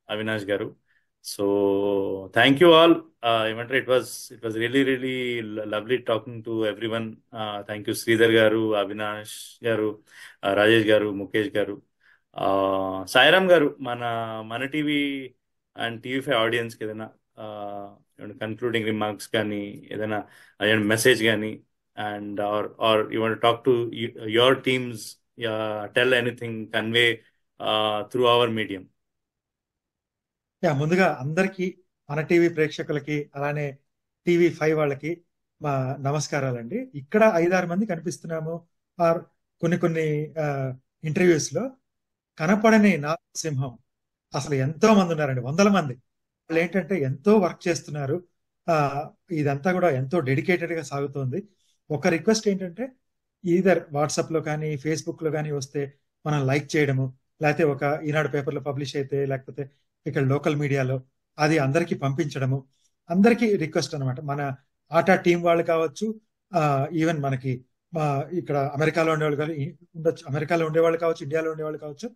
Avinash garu. So thank you all. ఏమంటారు, it was really lovely talking to everyone. Thank you Sridhar garu, Avinash గారు, రాజేష్ గారు, ముఖేష్ గారు, సాయిరామ్ గారు. మన TV and TV5 ఆడియన్స్కి ఏదైనా concluding remarks కానీ, ఏదైనా మెసేజ్ కానీ, and are you want talk to your teams, tell anything, convey through our medium. ముందుగా అందరికీ, మన టీవీ ప్రేక్షకులకి, అలానే టీవీ5 వాళ్ళకి మా నమస్కారాలండి. ఇక్కడ 5-6 మంది కనిపిస్తున్నాము. ఆర్ కొన్ని ఇంటర్వ్యూస్ లో కనపడని నారసింహం అసలు ఎంతో మంది ఉన్నారండి, వందల మంది. వాళ్ళు ఏంటంటే ఎంతో వర్క్ చేస్తున్నారు. ఇదంతా కూడా ఎంతో డెడికేటెడ్ గా సాగుతోంది. ఒక రిక్వెస్ట్ ఏంటంటే, ఈదర్ వాట్సాప్ లో కానీ ఫేస్బుక్ లో కానీ వస్తే మనం లైక్ చేయడము, లేకపోతే ఒక ఈనాడు పేపర్లో పబ్లిష్ అయితే, లేకపోతే ఇక్కడ లోకల్ మీడియాలో అది అందరికీ పంపించడము. అందరికీ రిక్వెస్ట్ అనమాట. మన ఆటా టీం వాళ్ళు కావచ్చు, ఈవెన్ మనకి ఇక్కడ అమెరికాలో ఉండేవాళ్ళు ఉండొచ్చు, అమెరికాలో ఉండేవాళ్ళు కావచ్చు, ఇండియాలో ఉండేవాళ్ళు కావచ్చు.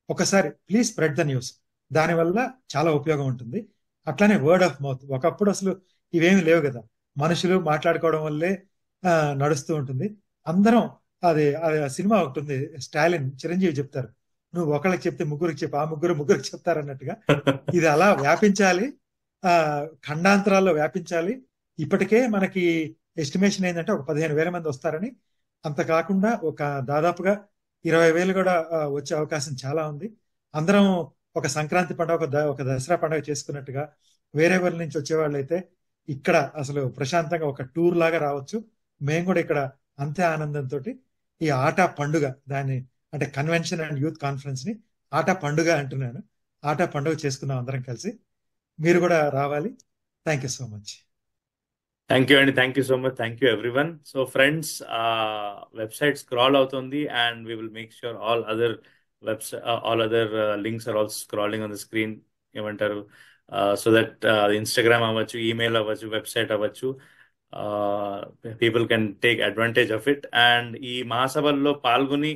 ఒకసారి ప్లీజ్ స్ప్రెడ్ ద న్యూస్. దానివల్ల చాలా ఉపయోగం ఉంటుంది. అట్లానే వర్డ్ ఆఫ్ మౌత్. ఒకప్పుడు అసలు ఇవేమి లేవు కదా, మనుషులు మాట్లాడుకోవడం వల్లే నడుస్తూ ఉంటుంది. అందరం అది సినిమా ఒకటి ఉంది, స్టాలిన్, చిరంజీవి చెప్తారు, నువ్వు ఒకళ్ళకి చెప్తే ముగ్గురికి చెప్పు, ఆ ముగ్గురికి చెప్తారు అన్నట్టుగా. ఇది అలా వ్యాపించాలి, ఖండాంతరాల్లో వ్యాపించాలి. ఇప్పటికే మనకి ఎస్టిమేషన్ ఏంటంటే ఒక 15,000 మంది వస్తారని. అంత కాకుండా ఒక దాదాపుగా 20,000 కూడా వచ్చే అవకాశం చాలా ఉంది. అందరం ఒక సంక్రాంతి పండుగ, ఒక దసరా పండుగ చేసుకున్నట్టుగా వేరే ఊరి నుంచి వచ్చేవాళ్ళు అయితే ఇక్కడ అసలు ప్రశాంతంగా ఒక టూర్ లాగా రావచ్చు. మేము కూడా ఇక్కడ అంతే ఆనందంతో ఈ ఆటా పండుగ, దాన్ని అంటే కన్వెన్షన్ అండ్ యూత్ కాన్ఫరెన్స్ ని ఆటా పండుగ అంటున్నాను. ఆటా పండుగ చేసుకున్నాం అందరం కలిసి. మీరు కూడా రావాలి. Thank you so much. Thank you అండి, thank you so much, thank you everyone. So friends, website scroll అవుతుంది, and we will make sure all other links are also scrolling on the screen. ఏమంటారు, so that Instagram అవ్వచ్చు, email అవ్వచ్చు, website అవ్వచ్చు, people can take advantage of it. And ఈ మహాసభల్లో పాల్గొని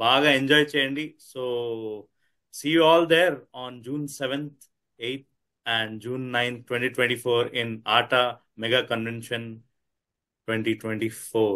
బాగా enjoy చేయండి. So see you all there on June 7th, 8th and June 9th, 2024 in ATA Mega Convention 2024.